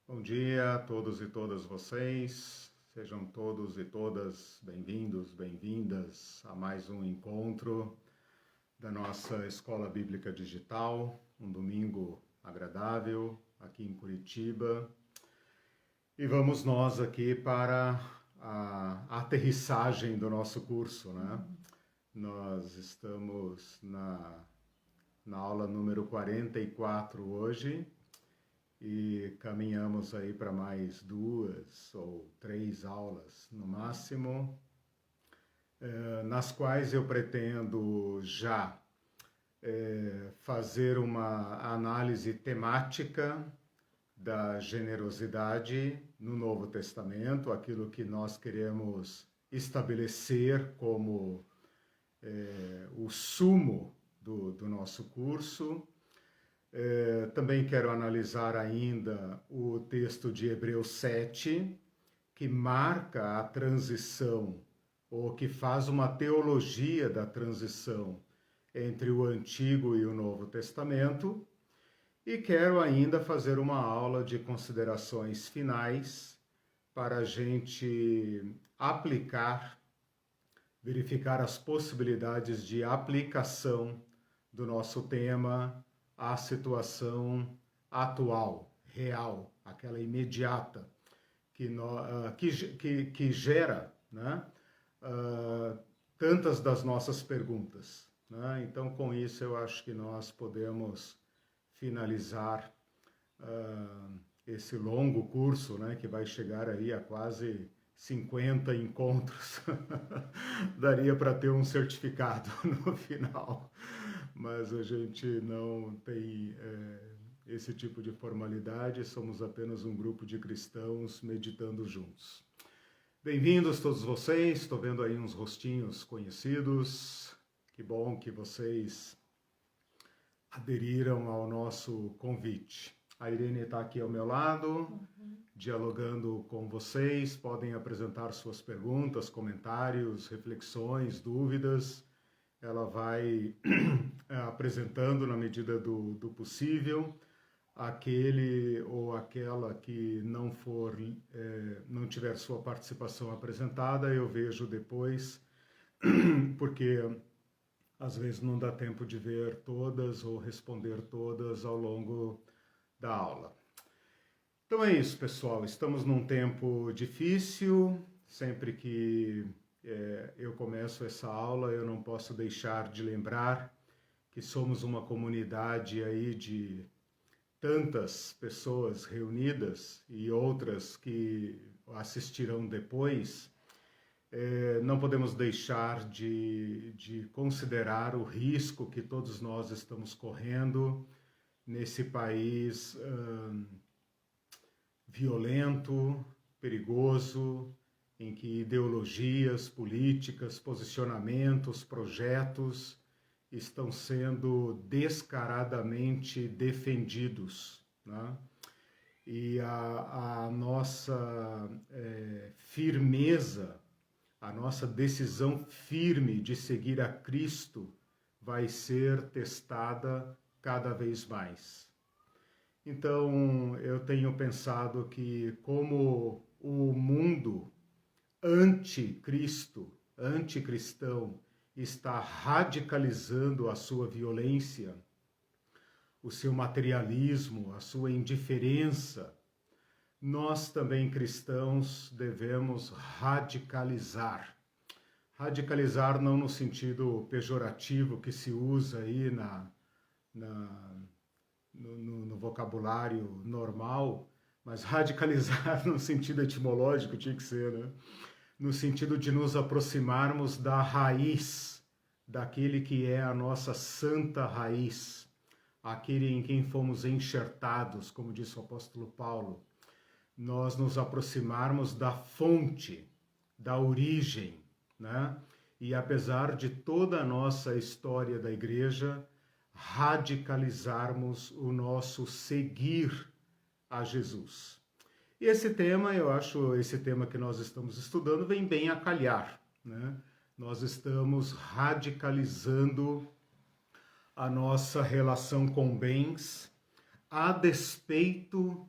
Bom dia a todos e todas vocês. Sejam todos e todas bem-vindos, bem-vindas a mais um encontro da nossa Escola Bíblica Digital. Um domingo agradável aqui em Curitiba. E vamos nós aqui para a aterrissagem do nosso curso, né? Nós estamos na aula número 44 hoje. E caminhamos aí para mais 2 ou 3 aulas no máximo, nas quais eu pretendo já fazer uma análise temática da generosidade no Novo Testamento, aquilo que nós queremos estabelecer como o sumo do nosso curso. Também quero analisar ainda o texto de Hebreus 7, que marca a transição, ou que faz uma teologia da transição entre o Antigo e o Novo Testamento. E quero ainda fazer uma aula de considerações finais para a gente aplicar, verificar as possibilidades de aplicação do nosso tema à situação atual, real, aquela imediata, que gera, né, tantas das nossas perguntas, né? Então, com isso, eu acho que nós podemos finalizar esse longo curso, né, que vai chegar aí a quase 50 encontros. Daria para ter um certificado no final, mas a gente não tem esse tipo de formalidade, somos apenas um grupo de cristãos meditando juntos. Bem-vindos todos vocês, estou vendo aí uns rostinhos conhecidos, que bom que vocês aderiram ao nosso convite. A Irene está aqui ao meu lado, dialogando com vocês, podem apresentar suas perguntas, comentários, reflexões, dúvidas. Ela vai apresentando na medida do possível. Aquele ou aquela que não tiver sua participação apresentada, eu vejo depois, porque às vezes não dá tempo de ver todas ou responder todas ao longo da aula. Então é isso, pessoal. Estamos num tempo difícil. Sempre que eu começo essa aula, eu não posso deixar de lembrar que somos uma comunidade aí de tantas pessoas reunidas e outras que assistirão depois. Não podemos deixar de considerar o risco que todos nós estamos correndo nesse país violento, perigoso, em que ideologias, políticas, posicionamentos, projetos estão sendo descaradamente defendidos, né? E a nossa firmeza, a nossa decisão firme de seguir a Cristo vai ser testada cada vez mais. Então, eu tenho pensado que como o mundo anticristo, anticristão, está radicalizando a sua violência, o seu materialismo, a sua indiferença, nós também cristãos devemos radicalizar. Radicalizar não no sentido pejorativo que se usa aí no vocabulário normal, mas radicalizar no sentido etimológico tinha que ser, né? No sentido de nos aproximarmos da raiz, daquele que é a nossa santa raiz, aquele em quem fomos enxertados, como disse o apóstolo Paulo. Nós nos aproximarmos da fonte, da origem, né? E apesar de toda a nossa história da igreja, radicalizarmos o nosso seguir a Jesus. E esse tema, eu acho, esse tema que nós estamos estudando vem bem a calhar, né? Nós estamos radicalizando a nossa relação com bens a despeito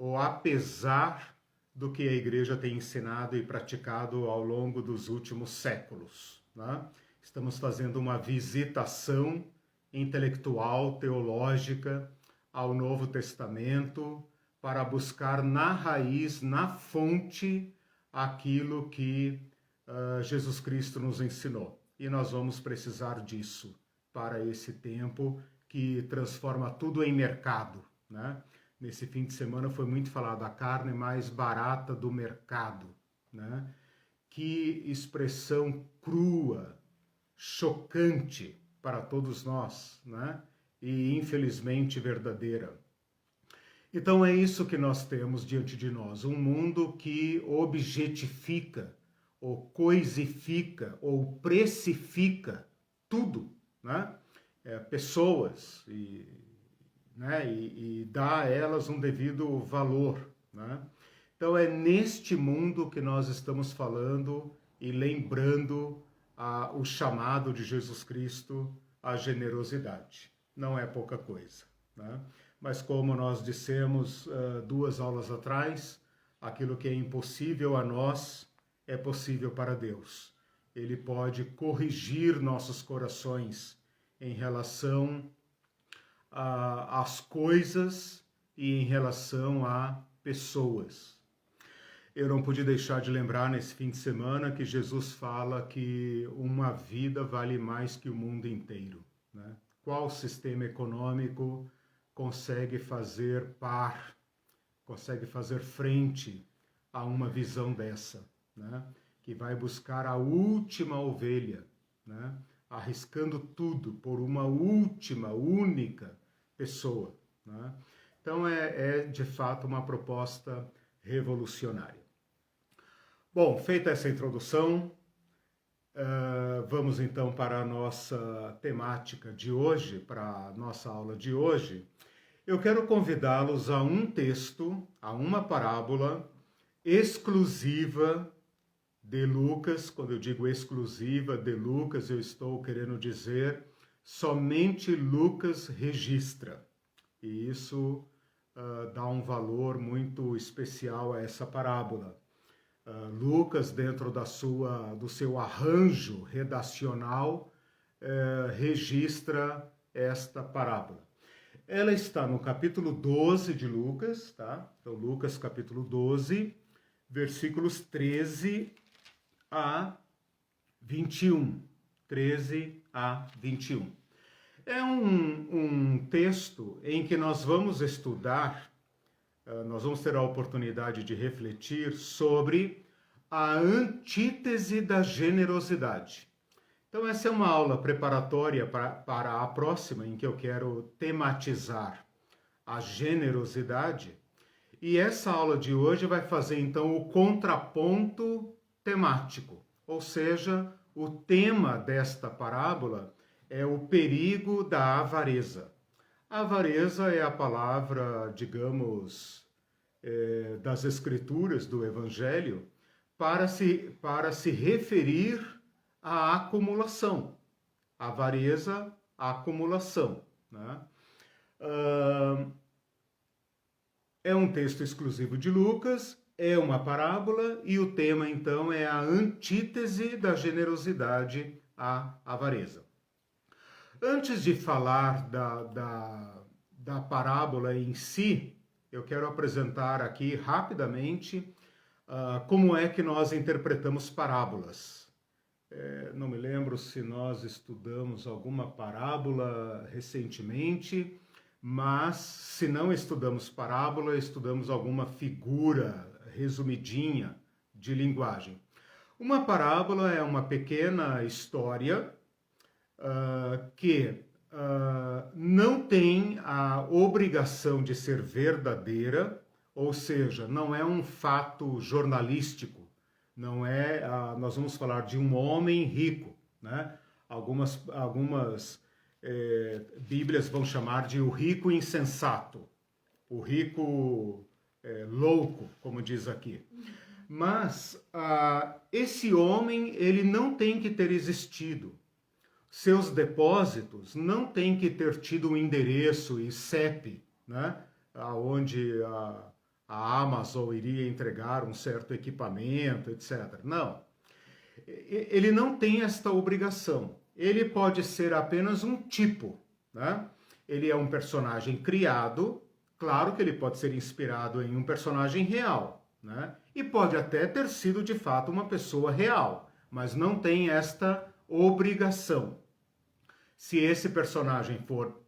ou apesar do que a igreja tem ensinado e praticado ao longo dos últimos séculos, né? Estamos fazendo uma visitação intelectual, teológica ao Novo Testamento para buscar na raiz, na fonte, aquilo que Jesus Cristo nos ensinou. E nós vamos precisar disso para esse tempo que transforma tudo em mercado, né? Nesse fim de semana foi muito falado a carne mais barata do mercado, né? Que expressão crua, chocante para todos nós, né? E infelizmente verdadeira. Então é isso que nós temos diante de nós, um mundo que objetifica, ou coisifica, ou precifica tudo, né? Pessoas e dá a elas um devido valor, né? Então é neste mundo que nós estamos falando e lembrando o chamado de Jesus Cristo à generosidade. Não é pouca coisa, né? Mas como nós dissemos 2 aulas atrás, aquilo que é impossível a nós é possível para Deus. Ele pode corrigir nossos corações em relação às coisas e em relação a pessoas. Eu não pude deixar de lembrar nesse fim de semana que Jesus fala que uma vida vale mais que o mundo inteiro, né? Qual sistema econômico consegue fazer consegue fazer frente a uma visão dessa, né? Que vai buscar a última ovelha, né? Arriscando tudo por uma única pessoa, né? Então é de fato uma proposta revolucionária. Bom, feita essa introdução, vamos então para a nossa temática de hoje, para a nossa aula de hoje. Eu quero convidá-los a um texto, a uma parábola exclusiva de Lucas. Quando eu digo exclusiva de Lucas, eu estou querendo dizer somente Lucas registra. E isso dá um valor muito especial a essa parábola. Lucas, dentro do seu arranjo redacional, registra esta parábola. Ela está no capítulo 12 de Lucas, tá? Então, Lucas capítulo 12, versículos 13 a 21. 13 a 21. É um texto em que nós vamos estudar, nós vamos ter a oportunidade de refletir sobre a antítese da generosidade. Então, essa é uma aula preparatória para a próxima, em que eu quero tematizar a generosidade. E essa aula de hoje vai fazer, então, o contraponto temático. Ou seja, o tema desta parábola é o perigo da avareza. A avareza é a palavra, digamos, das Escrituras, do Evangelho, para se referir a acumulação, avareza, acumulação, né? É um texto exclusivo de Lucas, é uma parábola e o tema então é a antítese da generosidade à avareza. Antes de falar da parábola em si, eu quero apresentar aqui rapidamente como é que nós interpretamos parábolas. Não me lembro se nós estudamos alguma parábola recentemente, mas se não estudamos parábola, estudamos alguma figura resumidinha de linguagem. Uma parábola é uma pequena história que não tem a obrigação de ser verdadeira, ou seja, não é um fato jornalístico. Não é, nós vamos falar de um homem rico, né? Algumas Bíblias vão chamar de o rico insensato, o rico louco, como diz aqui. Mas esse homem, ele não tem que ter existido. Seus depósitos não têm que ter tido um endereço e CEP, né? Onde a Amazon iria entregar um certo equipamento, etc. Não. Ele não tem esta obrigação. Ele pode ser apenas um tipo, né? Ele é um personagem criado, claro que ele pode ser inspirado em um personagem real, né? E pode até ter sido de fato uma pessoa real, mas não tem esta obrigação. Se esse personagem for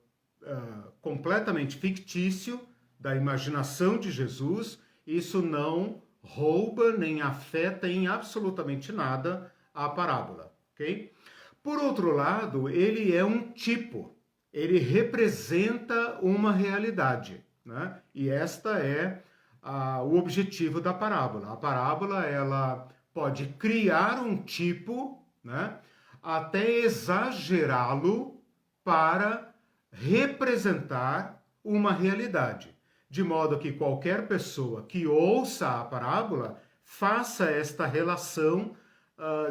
completamente fictício, da imaginação de Jesus, isso não rouba nem afeta em absolutamente nada a parábola, ok? Por outro lado, ele é um tipo, ele representa uma realidade, né? E esta é o objetivo da parábola. A parábola, ela pode criar um tipo, né? Até exagerá-lo para representar uma realidade, de modo que qualquer pessoa que ouça a parábola faça esta relação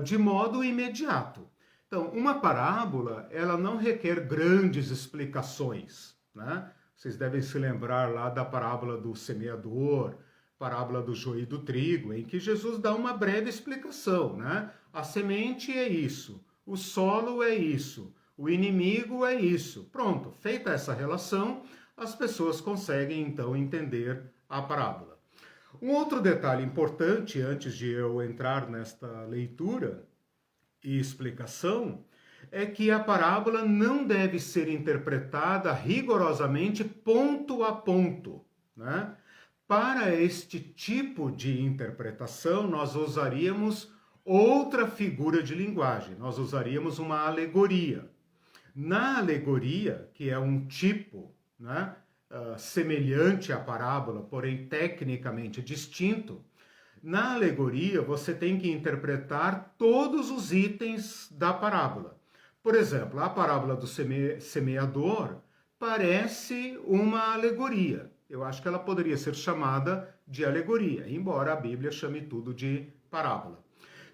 de modo imediato. Então, uma parábola, ela não requer grandes explicações, né? Vocês devem se lembrar lá da parábola do semeador, parábola do joio e do trigo, em que Jesus dá uma breve explicação, né? A semente é isso, o solo é isso, o inimigo é isso. Pronto, feita essa relação, as pessoas conseguem então entender a parábola. Um outro detalhe importante, antes de eu entrar nesta leitura e explicação, é que a parábola não deve ser interpretada rigorosamente ponto a ponto, né? Para este tipo de interpretação, nós usaríamos outra figura de linguagem, nós usaríamos uma alegoria. Na alegoria, que é um tipo, né, semelhante à parábola, porém tecnicamente distinto, na alegoria você tem que interpretar todos os itens da parábola. Por exemplo, a parábola do semeador parece uma alegoria. Eu acho que ela poderia ser chamada de alegoria, embora a Bíblia chame tudo de parábola.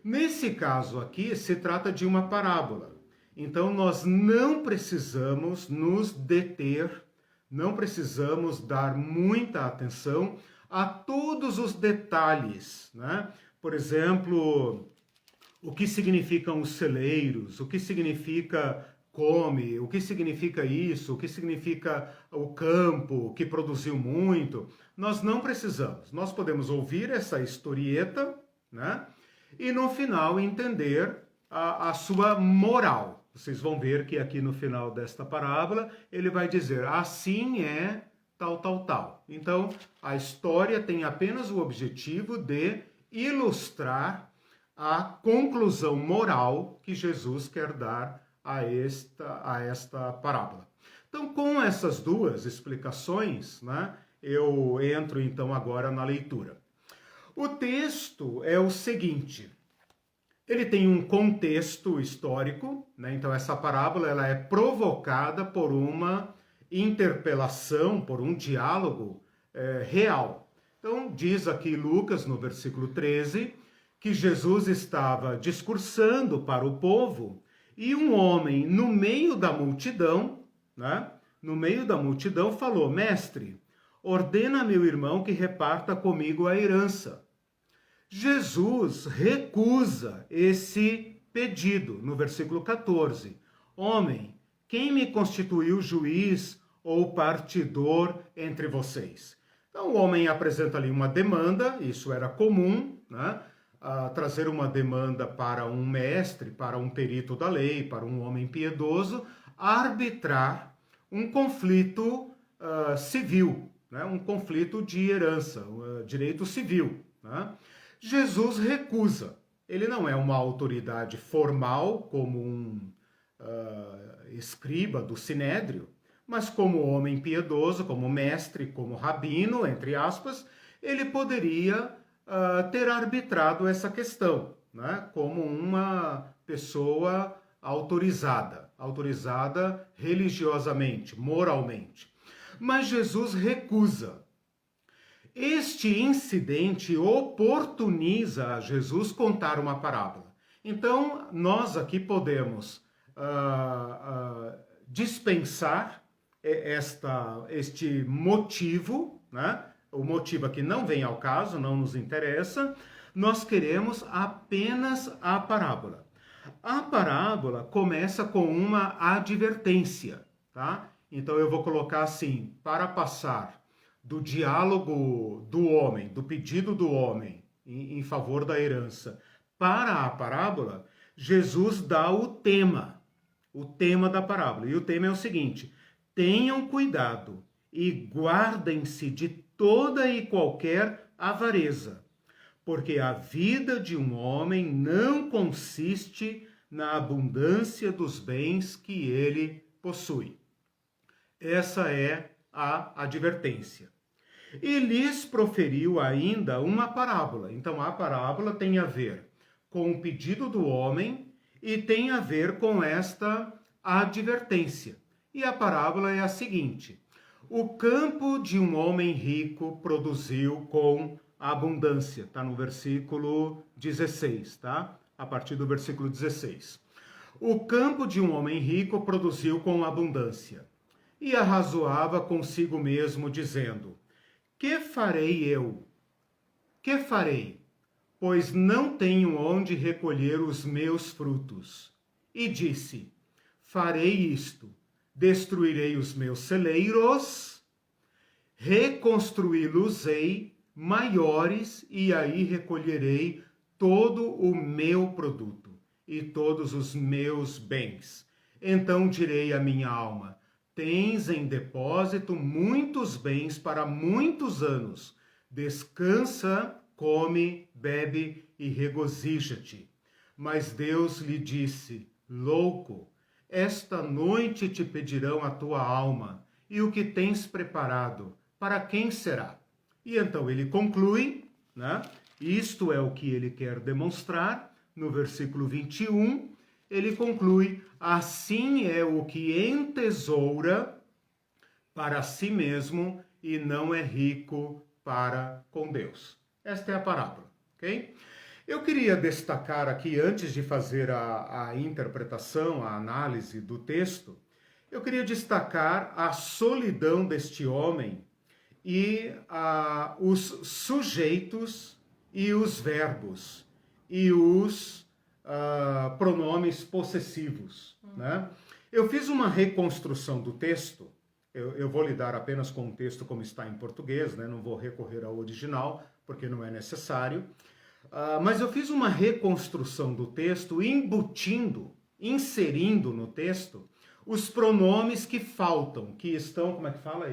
Nesse caso aqui, se trata de uma parábola. Então, nós não precisamos nos deter, não precisamos dar muita atenção a todos os detalhes, né? Por exemplo, o que significam os celeiros, o que significa come, o que significa isso, o que significa o campo que produziu muito. Nós não precisamos. Nós podemos ouvir essa historieta, né? E no final entender a sua moral. Vocês vão ver que aqui no final desta parábola ele vai dizer: assim é tal, tal, tal. Então, a história tem apenas o objetivo de ilustrar a conclusão moral que Jesus quer dar a esta parábola. Então, com essas duas explicações, né, eu entro então agora na leitura. O texto é o seguinte: ele tem um contexto histórico, né? Então essa parábola ela é provocada por uma interpelação, por um diálogo real. Então diz aqui Lucas no versículo 13 que Jesus estava discursando para o povo e um homem no meio da multidão, né? No meio da multidão falou: mestre, ordena a meu irmão que reparta comigo a herança. Jesus recusa esse pedido no versículo 14. Homem, quem me constituiu juiz ou partidor entre vocês? Então o homem apresenta ali uma demanda, isso era comum, né? Trazer uma demanda para um mestre, para um perito da lei, para um homem piedoso, arbitrar um conflito civil, né? Um conflito de herança, direito civil, né? Jesus recusa. Ele não é uma autoridade formal, como um escriba do Sinédrio, mas como homem piedoso, como mestre, como rabino, entre aspas, ele poderia ter arbitrado essa questão, né? Como uma pessoa autorizada religiosamente, moralmente. Mas Jesus recusa. Este incidente oportuniza a Jesus contar uma parábola. Então, nós aqui podemos dispensar este motivo, né, o motivo aqui não vem ao caso, não nos interessa, nós queremos apenas a parábola. A parábola começa com uma advertência, tá? Então eu vou colocar assim, para passar do diálogo do homem, do pedido do homem em favor da herança, para a parábola, Jesus dá o tema da parábola. E o tema é o seguinte: tenham cuidado e guardem-se de toda e qualquer avareza, porque a vida de um homem não consiste na abundância dos bens que ele possui. Essa é a advertência. E lhes proferiu ainda uma parábola. Então a parábola tem a ver com o pedido do homem e tem a ver com esta advertência. E a parábola é a seguinte: o campo de um homem rico produziu com abundância. Está no versículo 16, tá? A partir do versículo 16. O campo de um homem rico produziu com abundância. E arrazoava consigo mesmo, dizendo: que farei eu? Que farei? Pois não tenho onde recolher os meus frutos. E disse: farei isto, destruirei os meus celeiros, reconstruí-los-ei maiores, e aí recolherei todo o meu produto e todos os meus bens. Então direi à minha alma: tens em depósito muitos bens para muitos anos. Descansa, come, bebe e regozija-te. Mas Deus lhe disse: louco, esta noite te pedirão a tua alma, e o que tens preparado, para quem será? E então ele conclui, né? Isto é o que ele quer demonstrar, no versículo 21, ele conclui: assim é o que entesoura para si mesmo e não é rico para com Deus. Esta é a parábola, ok? Eu queria destacar aqui, antes de fazer a interpretação, a análise do texto, eu queria destacar a solidão deste homem e os sujeitos e os verbos e os pronomes possessivos, né? Eu fiz uma reconstrução do texto, eu vou lidar apenas com o texto como está em português, né? Não vou recorrer ao original, porque não é necessário, mas eu fiz uma reconstrução do texto, inserindo no texto, os pronomes que faltam, que estão, como é que fala?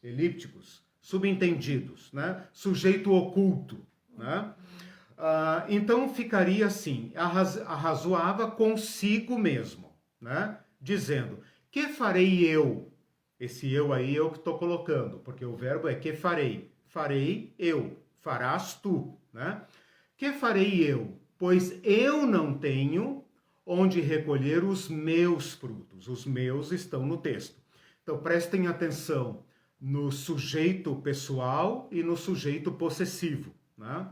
Elípticos, subentendidos, né? Sujeito oculto, né? Então ficaria assim: arrazoava consigo mesmo, né? Dizendo: que farei eu? Esse eu aí é o que estou colocando, porque o verbo é que farei. Farei eu, farás tu, né? Que farei eu? Pois eu não tenho onde recolher os meus frutos. Os meus estão no texto. Então prestem atenção no sujeito pessoal e no sujeito possessivo, né?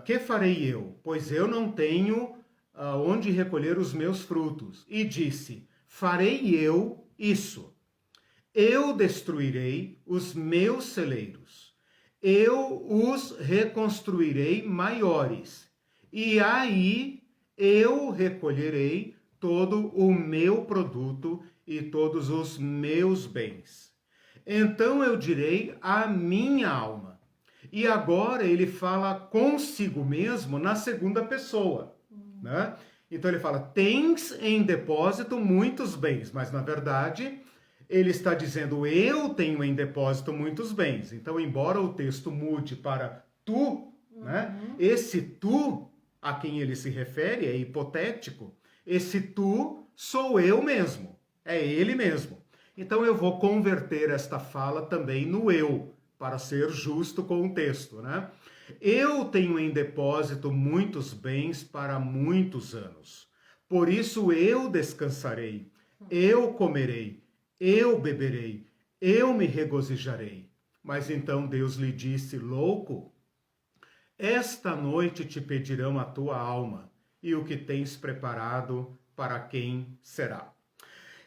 Que farei eu? Pois eu não tenho onde recolher os meus frutos. E disse: farei eu isso. Eu destruirei os meus celeiros. Eu os reconstruirei maiores. E aí eu recolherei todo o meu produto e todos os meus bens. Então eu direi à minha alma. E agora ele fala consigo mesmo na segunda pessoa, né? Então ele fala: tens em depósito muitos bens, mas na verdade ele está dizendo: eu tenho em depósito muitos bens. Então, embora o texto mude para tu, né? Esse tu a quem ele se refere é hipotético. Esse tu sou eu mesmo, é ele mesmo. Então eu vou converter esta fala também no eu, para ser justo com o texto, né? Eu tenho em depósito muitos bens para muitos anos. Por isso eu descansarei, eu comerei, eu beberei, eu me regozijarei. Mas então Deus lhe disse: louco, esta noite te pedirão a tua alma, e o que tens preparado, para quem será?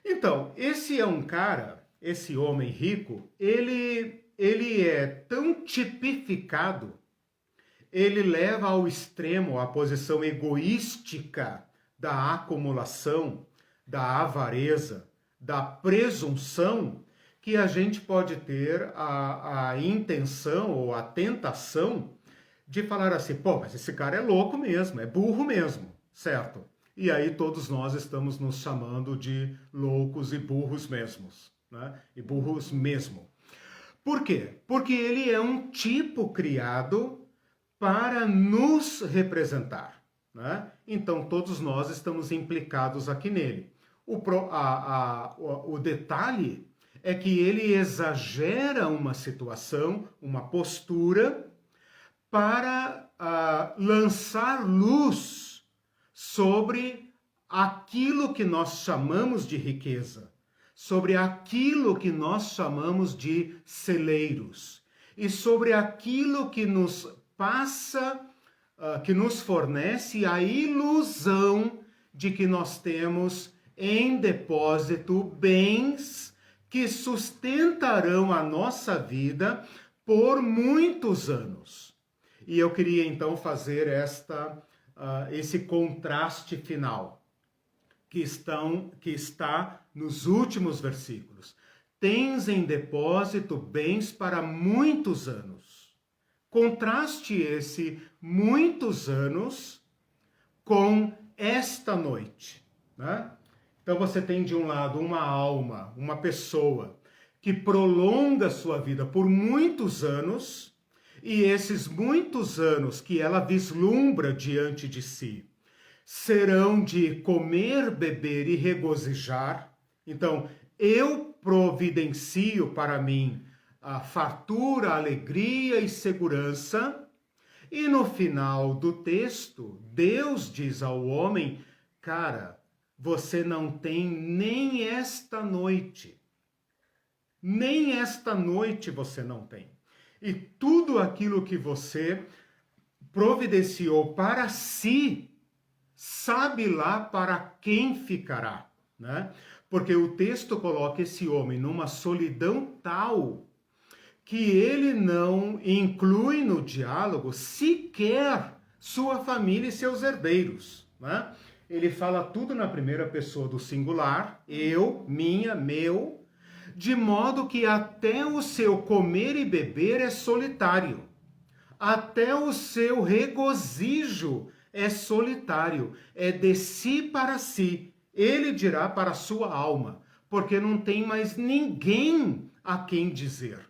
Então, esse é um cara, esse homem rico, ele ele é tão tipificado, ele leva ao extremo a posição egoística da acumulação, da avareza, da presunção, que a gente pode ter a intenção ou a tentação de falar assim, pô, mas esse cara é louco mesmo, é burro mesmo, certo? E aí todos nós estamos nos chamando de loucos e burros mesmos, né? E burros mesmo. Por quê? Porque ele é um tipo criado para nos representar, né? Então todos nós estamos implicados aqui nele. O detalhe é que ele exagera uma situação, uma postura, para lançar luz sobre aquilo que nós chamamos de riqueza, sobre aquilo que nós chamamos de celeiros, e sobre aquilo que nos passa, que nos fornece a ilusão de que nós temos em depósito bens que sustentarão a nossa vida por muitos anos. E eu queria então fazer esse contraste final, que está nos últimos versículos. Tens em depósito bens para muitos anos. Contraste esse muitos anos com esta noite, né? Então você tem de um lado uma alma, uma pessoa que prolonga sua vida por muitos anos, e esses muitos anos que ela vislumbra diante de si serão de comer, beber e regozijar. Então, eu providencio para mim a fartura, alegria e segurança. E no final do texto, Deus diz ao homem, cara, você não tem nem esta noite. Nem esta noite você não tem. E tudo aquilo que você providenciou para si, sabe lá para quem ficará, né? Porque o texto coloca esse homem numa solidão tal que ele não inclui no diálogo sequer sua família e seus herdeiros, né? Ele fala tudo na primeira pessoa do singular, eu, minha, meu, de modo que até o seu comer e beber é solitário, até o seu regozijo é solitário, é de si para si, ele dirá para a sua alma, porque não tem mais ninguém a quem dizer.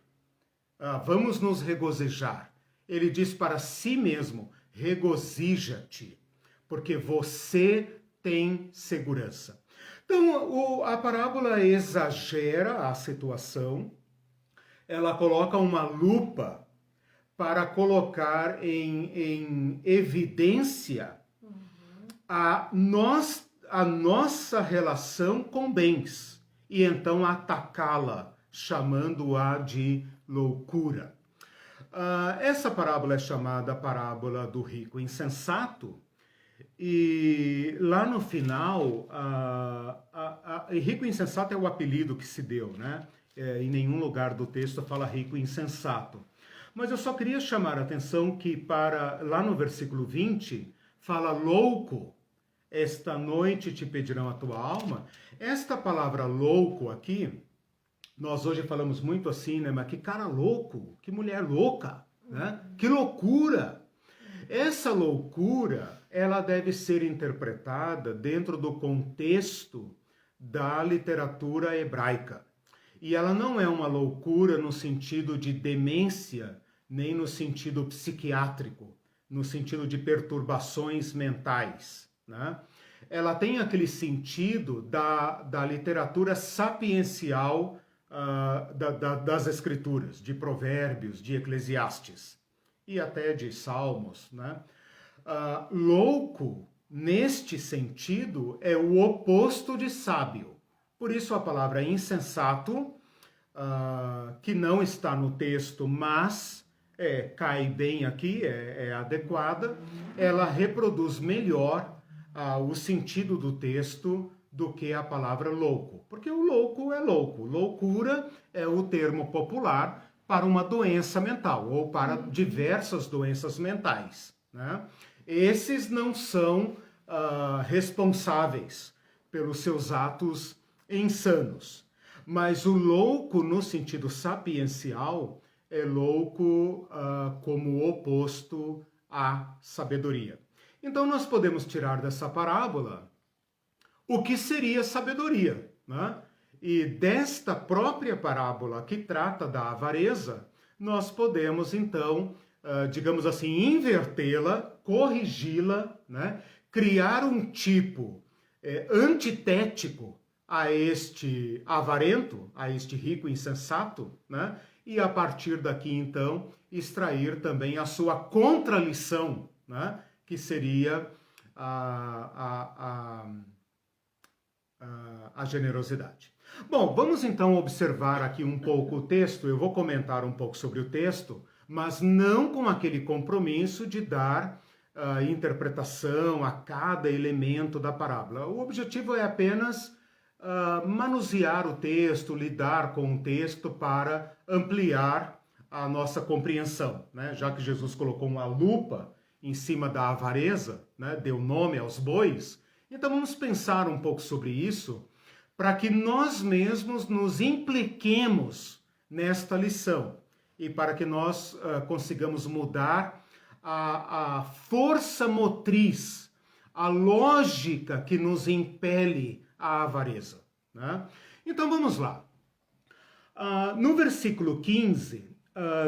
Vamos nos regozijar. Ele diz para si mesmo, regozija-te, porque você tem segurança. Então, a parábola exagera a situação, ela coloca uma lupa para colocar em evidência a nossa relação com bens, e então atacá-la, chamando-a de loucura. Essa parábola é chamada parábola do rico insensato, e lá no final, rico insensato é o apelido que se deu, né? Em nenhum lugar do texto fala rico insensato. Mas eu só queria chamar a atenção que lá no versículo 20, fala louco, esta noite te pedirão a tua alma. Esta palavra louco aqui, nós hoje falamos muito assim, né? Mas que cara louco, que mulher louca, né? Que loucura! Essa loucura, ela deve ser interpretada dentro do contexto da literatura hebraica. E ela não é uma loucura no sentido de demência, nem no sentido psiquiátrico, no sentido de perturbações mentais, né? Ela tem aquele sentido da literatura sapiencial das escrituras, de Provérbios, de Eclesiastes e até de Salmos, né? Louco, neste sentido, é o oposto de sábio. Por isso a palavra insensato, que não está no texto, mas cai bem aqui, é adequada, ela reproduz melhor o sentido do texto do que a palavra louco. Porque o louco é louco. Loucura é o termo popular para uma doença mental ou para diversas doenças mentais, né? Esses não são responsáveis pelos seus atos insanos. Mas o louco, no sentido sapiencial, é louco como oposto à sabedoria. Então, nós podemos tirar dessa parábola o que seria sabedoria, né? E desta própria parábola que trata da avareza, nós podemos, então, digamos assim, invertê-la, corrigi-la, né? Criar um tipo antitético a este avarento, a este rico insensato, né? E a partir daqui, então, extrair também a sua contralição, né? Que seria a generosidade. Bom, vamos então observar aqui um pouco o texto. Eu vou comentar um pouco sobre o texto, mas não com aquele compromisso de dar interpretação a cada elemento da parábola. O objetivo é apenas manusear o texto, lidar com o texto para ampliar a nossa compreensão, né? Já que Jesus colocou uma lupa em cima da avareza, né? Deu nome aos bois. Então vamos pensar um pouco sobre isso para que nós mesmos nos impliquemos nesta lição e para que nós consigamos mudar a força motriz, a lógica que nos impele à avareza, né? Então vamos lá. No versículo 15,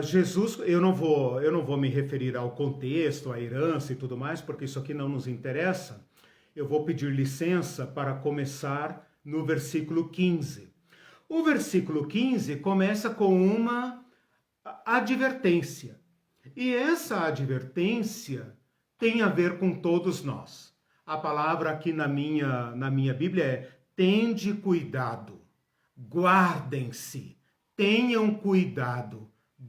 Jesus, eu não vou me referir ao contexto, à herança e tudo mais, porque isso aqui não nos interessa. Eu vou pedir licença para começar no versículo 15. O versículo 15 começa com uma advertência. E essa advertência tem a ver com todos nós. A palavra aqui na minha Bíblia é: tende cuidado, guardem-se, tenham cuidado,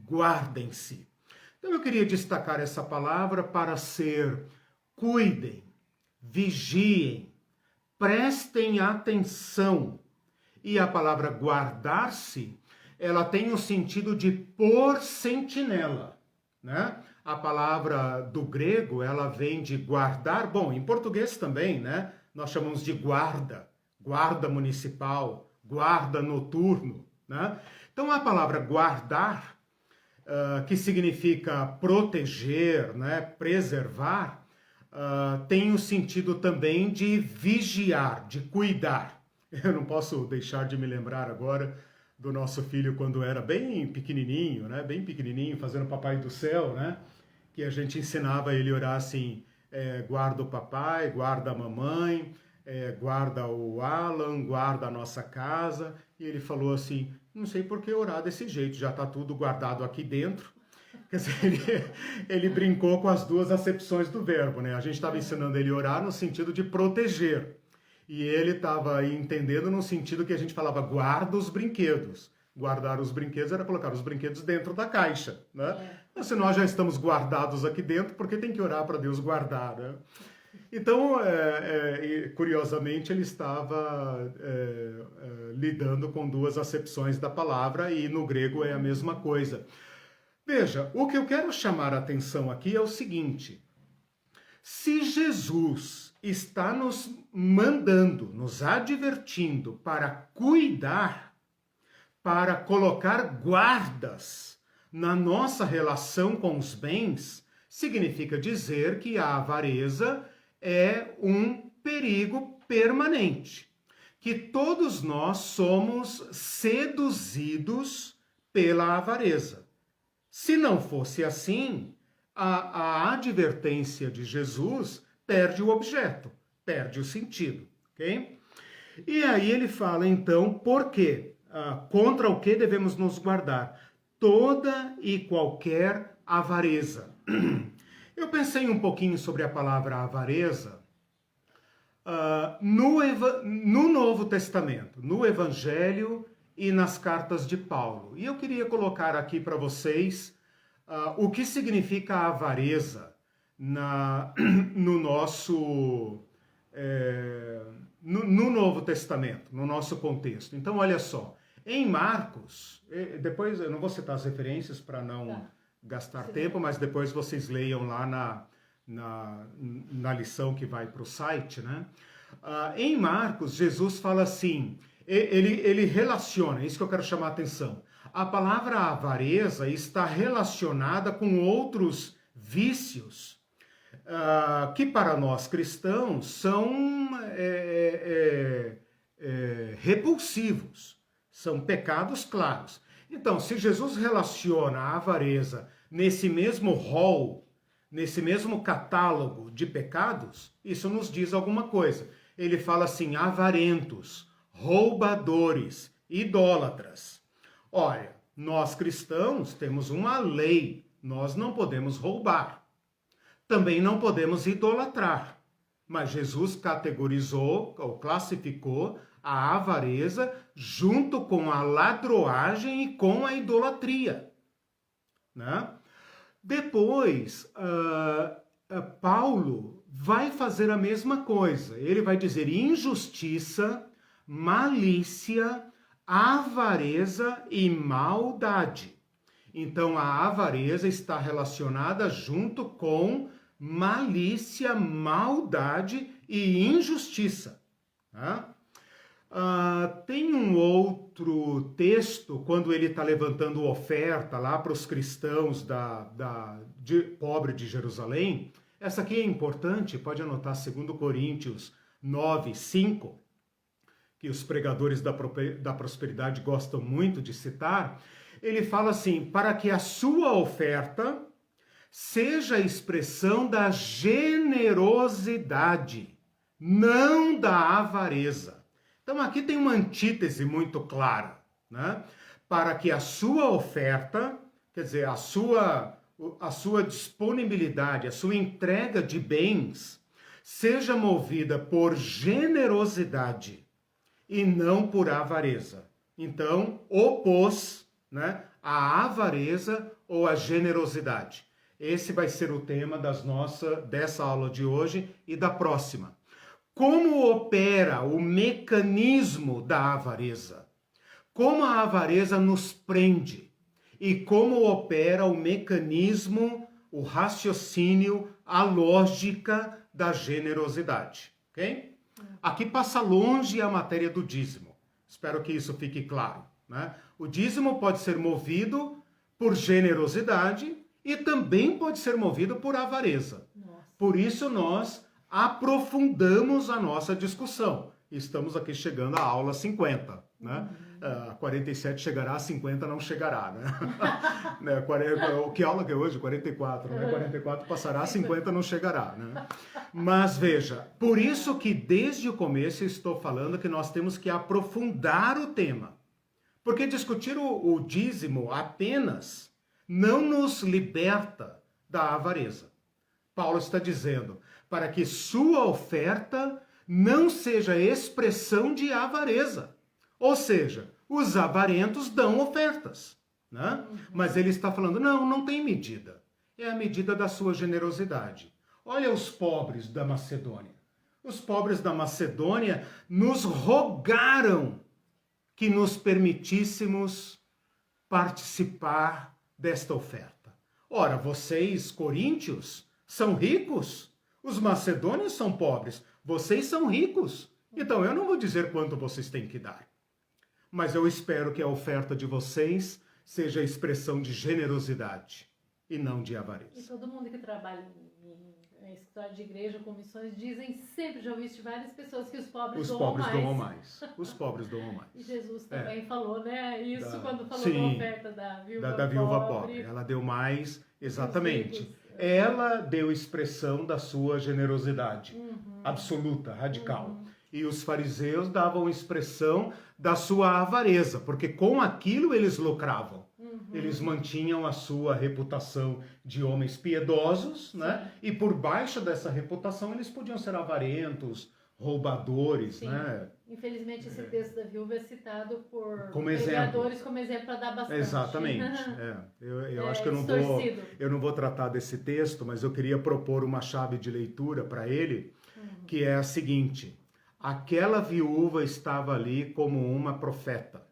guardem-se. Então eu queria destacar essa palavra para ser: cuidem, vigiem, prestem atenção. E a palavra guardar-se, ela tem o sentido de pôr sentinela, né? A palavra do grego, ela vem de guardar, bom, em português também, né? Nós chamamos de guarda, guarda municipal, guarda noturno, né? Então a palavra guardar, que significa proteger, né? Preservar, tem o sentido também de vigiar, de cuidar. Eu não posso deixar de me lembrar agora do nosso filho quando era bem pequenininho, né? Bem pequenininho, fazendo Papai do Céu, né? Que a gente ensinava ele a orar assim: guarda o papai, guarda a mamãe, guarda o Alan, guarda a nossa casa. E ele falou assim: não sei por que orar desse jeito, já está tudo guardado aqui dentro. Quer dizer, ele brincou com as duas acepções do verbo, né? A gente estava ensinando ele a orar no sentido de proteger. E ele estava entendendo no sentido que a gente falava: guarda os brinquedos. Guardar os brinquedos era colocar os brinquedos dentro da caixa, né? Então, se nós já estamos guardados aqui dentro, por que tem que orar para Deus guardar, né? Então, curiosamente, ele estava lidando com duas acepções da palavra, e no grego é a mesma coisa. Veja, o que eu quero chamar a atenção aqui é o seguinte: se Jesus está nos mandando, nos advertindo para cuidar, para colocar guardas na nossa relação com os bens, significa dizer que a avareza é um perigo permanente, que todos nós somos seduzidos pela avareza. Se não fosse assim, a advertência de Jesus perde o objeto, perde o sentido, ok? E aí ele fala então por quê? Contra o que devemos nos guardar? Toda e qualquer avareza. Eu pensei um pouquinho sobre a palavra avareza no Novo Testamento, no Evangelho e nas cartas de Paulo. E eu queria colocar aqui para vocês o que significa a avareza no nosso no Novo Testamento, no nosso contexto. Então, olha só, Em Marcos, depois eu não vou citar as referências para não gastar tempo, mas depois vocês leiam lá na lição que vai para o site, né? Em Marcos, Jesus fala assim, ele relaciona, isso que eu quero chamar a atenção. A palavra avareza está relacionada com outros vícios que para nós cristãos são repulsivos, são pecados claros. Então, se Jesus relaciona a avareza nesse mesmo rol, nesse mesmo catálogo de pecados, isso nos diz alguma coisa. Ele fala assim, avarentos, roubadores, idólatras. Olha, nós cristãos temos uma lei, nós não podemos roubar. Também não podemos idolatrar. Mas Jesus categorizou ou classificou a avareza junto com a ladroagem e com a idolatria, né? Depois, Paulo vai fazer a mesma coisa. Ele vai dizer injustiça, malícia, avareza e maldade. Então, a avareza está relacionada junto com malícia, maldade e injustiça. Tá? Tem um outro texto, quando ele está levantando oferta lá para os cristãos pobre de Jerusalém. Essa aqui é importante, pode anotar 2 Coríntios 9, 5, que os pregadores da prosperidade gostam muito de citar. Ele fala assim, para que a sua oferta seja a expressão da generosidade, não da avareza. Então aqui tem uma antítese muito clara, né? Para que a sua oferta, quer dizer, a sua disponibilidade, a sua entrega de bens, seja movida por generosidade e não por avareza. Então, opôs, né, a avareza ou a generosidade. Esse vai ser o tema dessa aula de hoje e da próxima. Como opera o mecanismo da avareza? Como a avareza nos prende? E como opera o mecanismo, o raciocínio, a lógica da generosidade? Ok? Aqui passa longe a matéria do dízimo. Espero que isso fique claro, né? O dízimo pode ser movido por generosidade e também pode ser movido por avareza. Nossa. Por isso nós aprofundamos a nossa discussão. Estamos aqui chegando à aula 50, né? 47 chegará, a 50 não chegará, né? Que aula que é hoje? 44, né? 44 passará, 50 não chegará, né? Mas veja, por isso que desde o começo eu estou falando que nós temos que aprofundar o tema. Porque discutir o dízimo apenas não nos liberta da avareza. Paulo está dizendo, para que sua oferta não seja expressão de avareza. Ou seja, os avarentos dão ofertas, né? Mas ele está falando, não tem medida. É a medida da sua generosidade. Olha os pobres da Macedônia. Os pobres da Macedônia nos rogaram que nos permitíssemos participar desta oferta. Ora, vocês, coríntios, são ricos? Os macedônios são pobres. Vocês são ricos. Então, eu não vou dizer quanto vocês têm que dar. Mas eu espero que a oferta de vocês seja a expressão de generosidade e não de avareza. E todo mundo que trabalha em escritório de igreja, comissões, dizem sempre, já ouvi de várias pessoas, que os pobres doam mais. Os pobres doam mais. E Jesus também falou, né? Isso quando falou sim, da oferta da viúva, viúva pobre. Ela deu mais, exatamente. Ela deu expressão da sua generosidade absoluta, radical. E os fariseus davam expressão da sua avareza, porque com aquilo eles lucravam. Eles mantinham a sua reputação de homens piedosos, né? E por baixo dessa reputação eles podiam ser avarentos, roubadores, né? Infelizmente esse texto da viúva é citado por pregadores como exemplo para dar bastante. Exatamente. Eu acho que eu não vou tratar desse texto, mas eu queria propor uma chave de leitura para ele, que é a seguinte: aquela viúva estava ali como uma profeta.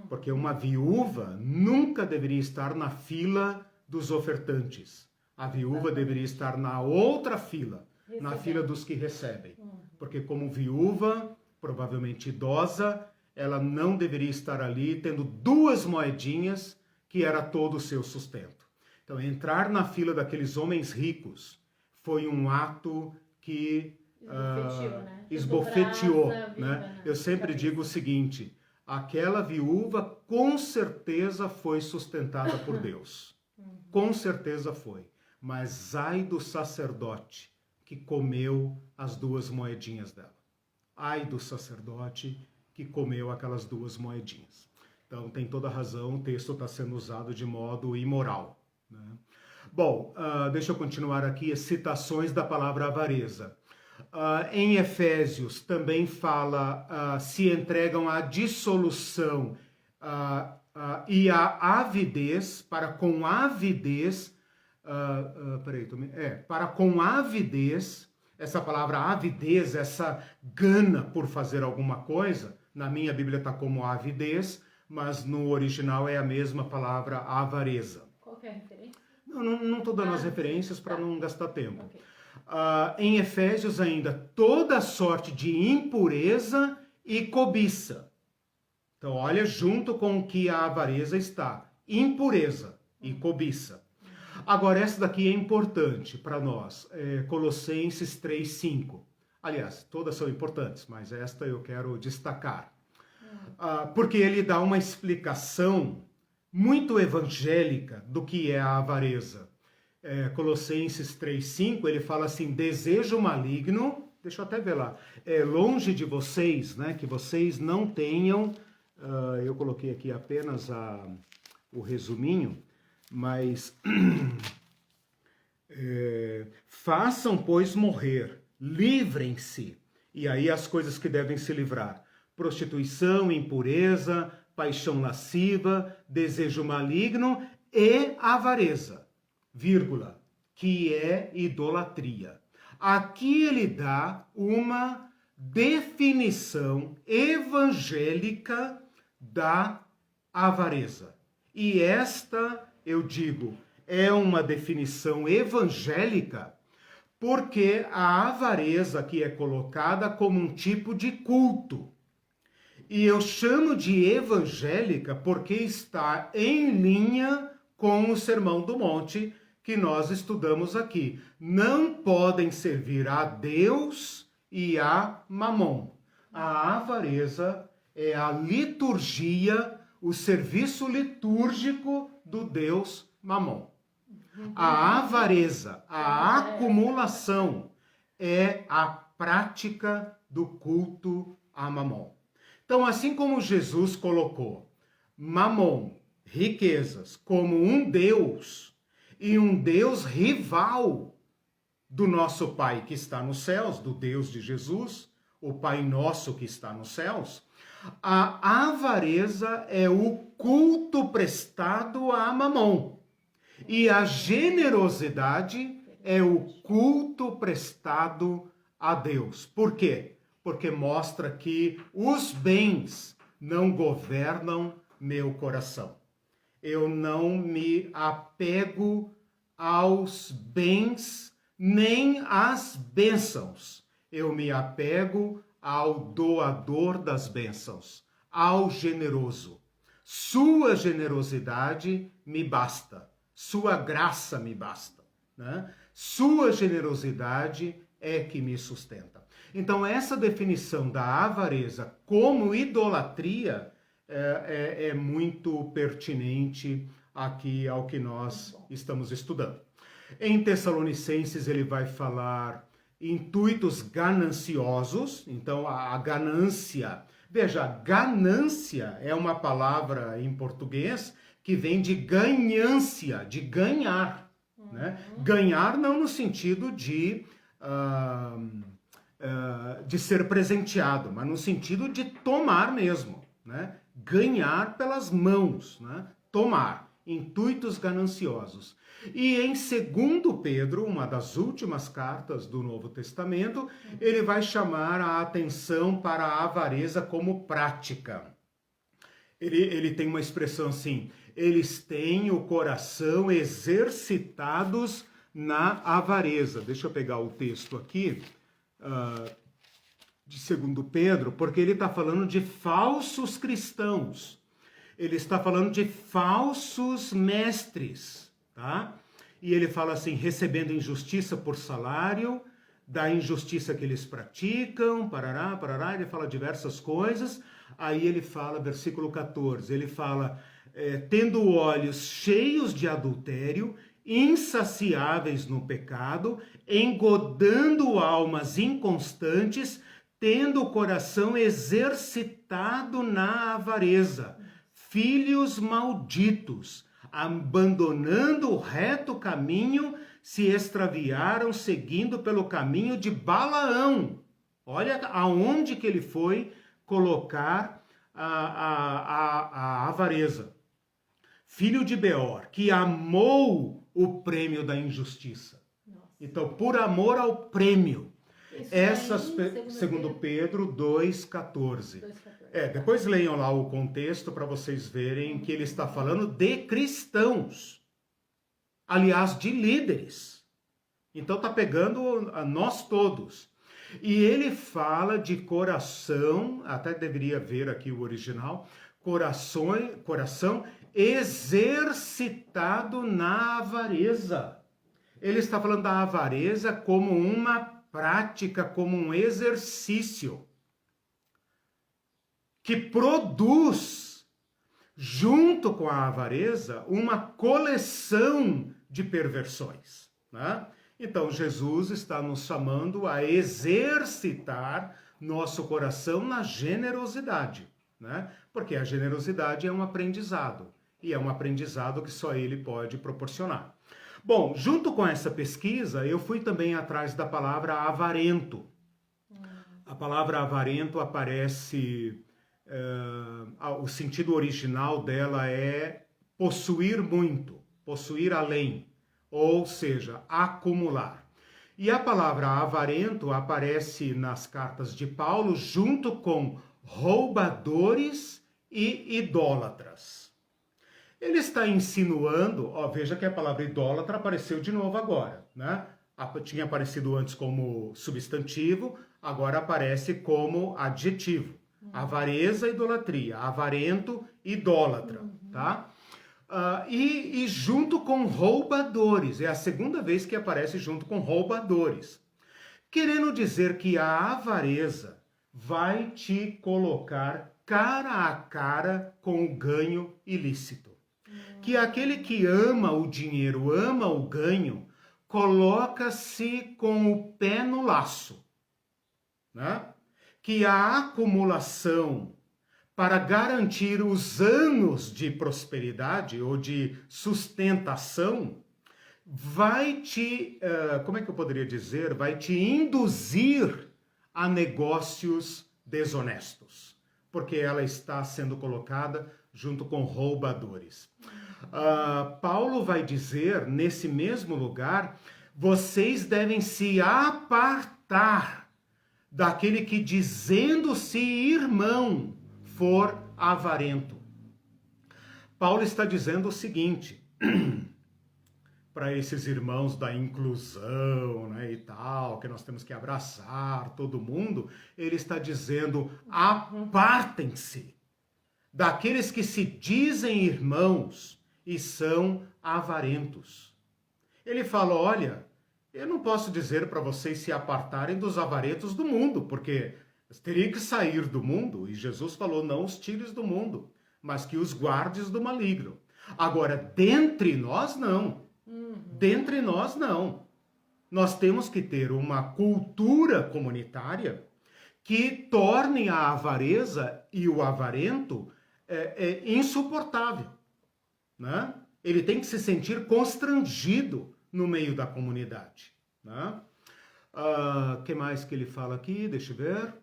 Porque uma viúva nunca deveria estar na fila dos ofertantes. A viúva deveria estar na outra fila, na fila dos que recebem. Porque como viúva, provavelmente idosa, ela não deveria estar ali tendo 2 moedinhas, que era todo o seu sustento. Então, entrar na fila daqueles homens ricos foi um ato que esbofeteou, né? Eu sempre digo o seguinte, aquela viúva com certeza foi sustentada por Deus. Com certeza foi. Mas ai do sacerdote que comeu as 2 moedinhas dela. Ai do sacerdote que comeu aquelas 2 moedinhas. Então, tem toda a razão, o texto está sendo usado de modo imoral, né? Bom, deixa eu continuar aqui as citações da palavra avareza. Em Efésios também fala, se entregam à dissolução e à avidez, para com avidez, para com avidez, essa palavra avidez, essa gana por fazer alguma coisa, na minha Bíblia está como avidez, mas no original é a mesma palavra avareza. Qual que é a referência? Não estou dando as referências para não gastar tempo. Okay. Em Efésios ainda, toda sorte de impureza e cobiça. Então, olha, junto com o que a avareza está, impureza e cobiça. Agora, essa daqui é importante para nós, Colossenses 3:5. Aliás, todas são importantes, mas esta eu quero destacar. Porque ele dá uma explicação muito evangélica do que é a avareza. Colossenses 3:5, ele fala assim, desejo maligno, deixa eu até ver lá, longe de vocês, né, que vocês não tenham, eu coloquei aqui apenas o resuminho, mas façam, pois, morrer, livrem-se, e aí as coisas que devem se livrar, prostituição, impureza, paixão lasciva, desejo maligno e avareza, vírgula, que é idolatria. Aqui ele dá uma definição evangélica da avareza. E esta, eu digo, é uma definição evangélica porque a avareza aqui é colocada como um tipo de culto. E eu chamo de evangélica porque está em linha com o Sermão do Monte que nós estudamos aqui. Não podem servir a Deus e a Mamon. A avareza é a liturgia, o serviço litúrgico do Deus Mamon. A avareza, a acumulação é a prática do culto a Mamon. Então, assim como Jesus colocou Mamon, riquezas, como um Deus e um Deus rival do nosso Pai que está nos céus, do Deus de Jesus, o Pai nosso que está nos céus, a avareza é o culto prestado a Mamon. E a generosidade é o culto prestado a Deus. Por quê? Porque mostra que os bens não governam meu coração. Eu não me apego aos bens nem às bênçãos. Eu me apego ao doador das bênçãos, ao generoso. Sua generosidade me basta. Sua graça me basta, né? Sua generosidade é que me sustenta. Então, essa definição da avareza como idolatria é muito pertinente aqui ao que nós estamos estudando. Em Tessalonicenses, ele vai falar intuitos gananciosos, então a ganância. Veja, ganância é uma palavra em português que vem de ganhância, de ganhar. Né? Ganhar não no sentido de ser presenteado, mas no sentido de tomar mesmo. Né? Ganhar pelas mãos, né? Tomar, intuitos gananciosos. E em 2 Pedro, uma das últimas cartas do Novo Testamento, ele vai chamar a atenção para a avareza como prática. Ele tem uma expressão assim, eles têm o coração exercitados na avareza. Deixa eu pegar o texto aqui, de 2 Pedro, porque ele está falando de falsos cristãos. Ele está falando de falsos mestres, tá? E ele fala assim, recebendo injustiça por salário, da injustiça que eles praticam, parará, parará, ele fala diversas coisas. Aí ele fala, versículo 14, ele fala, tendo olhos cheios de adultério, insaciáveis no pecado, engodando almas inconstantes, tendo o coração exercitado na avareza, filhos malditos, abandonando o reto caminho, se extraviaram seguindo pelo caminho de Balaão. Olha aonde que ele foi colocar a avareza. Filho de Beor, que amou o prêmio da injustiça. Nossa. Então, por amor ao prêmio. Essas, segundo Pedro 2,14. Depois leiam lá o contexto para vocês verem que ele está falando de cristãos. Aliás, de líderes. Então está pegando a nós todos. E ele fala de coração, até deveria ver aqui o original, coração exercitado na avareza. Ele está falando da avareza como uma prática, como um exercício que produz, junto com a avareza, uma coleção de perversões, né? Então, Jesus está nos chamando a exercitar nosso coração na generosidade, né? Porque a generosidade é um aprendizado, e é um aprendizado que só ele pode proporcionar. Bom, junto com essa pesquisa, eu fui também atrás da palavra avarento. A palavra avarento aparece, o sentido original dela é possuir muito, possuir além. Ou seja, acumular. E a palavra avarento aparece nas cartas de Paulo junto com roubadores e idólatras. Ele está insinuando, veja que a palavra idólatra apareceu de novo agora, né? Tinha aparecido antes como substantivo, agora aparece como adjetivo. Avareza, idolatria, avarento, idólatra, tá? E junto com roubadores, é a segunda vez que aparece junto com roubadores, querendo dizer que a avareza vai te colocar cara a cara com o ganho ilícito. Que aquele que ama o dinheiro, ama o ganho, coloca-se com o pé no laço, né? Que a acumulação para garantir os anos de prosperidade ou de sustentação, vai te, como é que eu poderia dizer? Vai te induzir a negócios desonestos, porque ela está sendo colocada junto com roubadores. Paulo vai dizer, nesse mesmo lugar, vocês devem se apartar daquele que, dizendo-se irmão, for avarento. Paulo está dizendo o seguinte, para esses irmãos da inclusão, né, e tal, que nós temos que abraçar todo mundo, ele está dizendo, apartem-se daqueles que se dizem irmãos e são avarentos. Ele fala, olha, eu não posso dizer para vocês se apartarem dos avarentos do mundo, porque teria que sair do mundo, e Jesus falou, não os tires do mundo, mas que os guardes do maligno. Agora, dentre nós, não. Dentre nós, não. Nós temos que ter uma cultura comunitária que torne a avareza e o avarento insuportável, né? Ele tem que se sentir constrangido no meio da comunidade, né? Que mais que ele fala aqui? Deixa eu ver.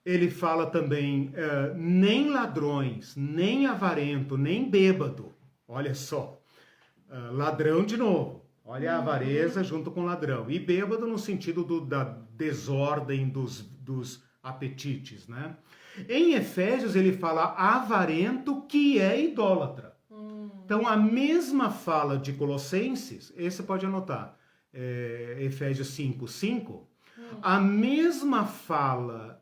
Ele fala também, nem ladrões, nem avarento, nem bêbado. Olha só, ladrão de novo. Olha a avareza junto com ladrão. E bêbado no sentido da desordem, dos apetites, né? Em Efésios ele fala avarento que é idólatra. Então a mesma fala de Colossenses, esse pode anotar, Efésios 5:5, a mesma fala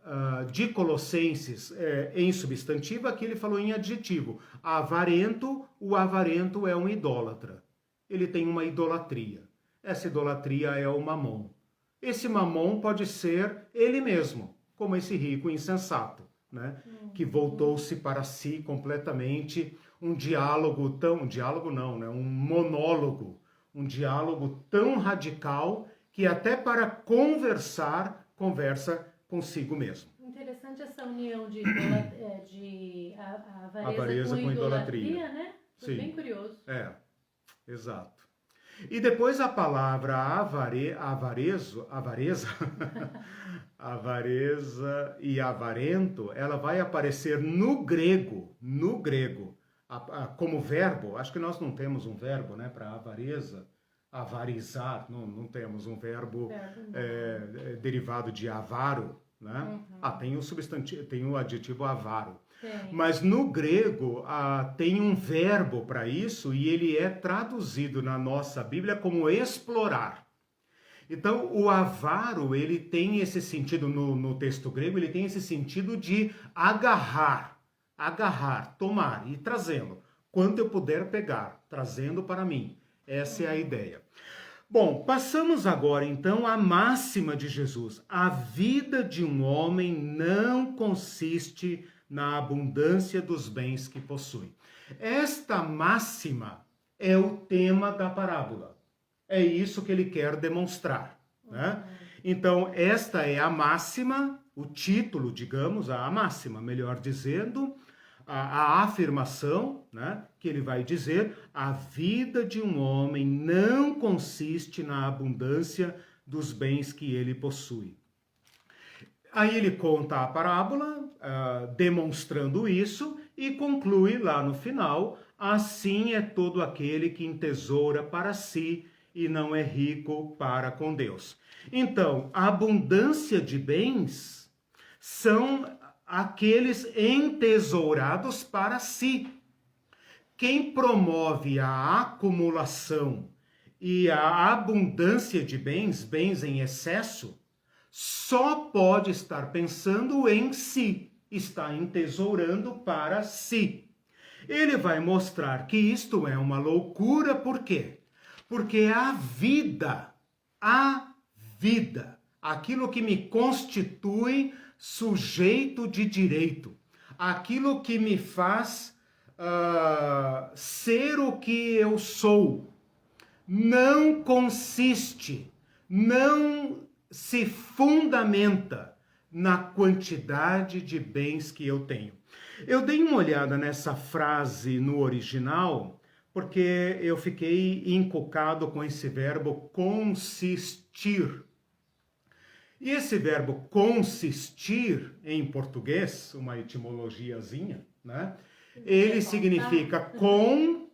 de Colossenses em substantivo, aqui ele falou em adjetivo. Avarento, o avarento é um idólatra. Ele tem uma idolatria. Essa idolatria é o mamon. Esse mamon pode ser ele mesmo, como esse rico insensato, né? Que voltou-se para si completamente, um diálogo tão radical que até para conversa consigo mesmo. Interessante essa união de avareza com idolatria, né? Foi bem curioso. Exato. E depois a palavra avareza e avarento, ela vai aparecer no grego, como verbo. Acho que nós não temos um verbo, né, para avareza, avarizar, não temos um verbo derivado de avaro, né? Tem o substantivo, tem o adjetivo avaro. Mas no grego tem um verbo para isso e ele é traduzido na nossa Bíblia como explorar. Então, o avaro, ele tem esse sentido, no texto grego, ele tem esse sentido de agarrar, tomar e trazê-lo. Quanto eu puder pegar, trazendo para mim. Essa é a ideia. Bom, passamos agora então à máxima de Jesus. A vida de um homem não consiste na abundância dos bens que possui. Esta máxima é o tema da parábola. É isso que ele quer demonstrar, né? Então, esta é a máxima, o título, digamos, a máxima, melhor dizendo, a afirmação, né, que ele vai dizer: a vida de um homem não consiste na abundância dos bens que ele possui. Aí ele conta a parábola, demonstrando isso, e conclui lá no final: assim é todo aquele que entesoura para si e não é rico para com Deus. Então, a abundância de bens são aqueles entesourados para si. Quem promove a acumulação e a abundância de bens em excesso, só pode estar pensando em si, está entesourando para si. Ele vai mostrar que isto é uma loucura, por quê? Porque a vida, aquilo que me constitui sujeito de direito, aquilo que me faz ser o que eu sou, não consiste, não se fundamenta na quantidade de bens que eu tenho. Eu dei uma olhada nessa frase no original, porque eu fiquei encucado com esse verbo consistir. E esse verbo consistir, em português, uma etimologiazinha, né? Ele significa com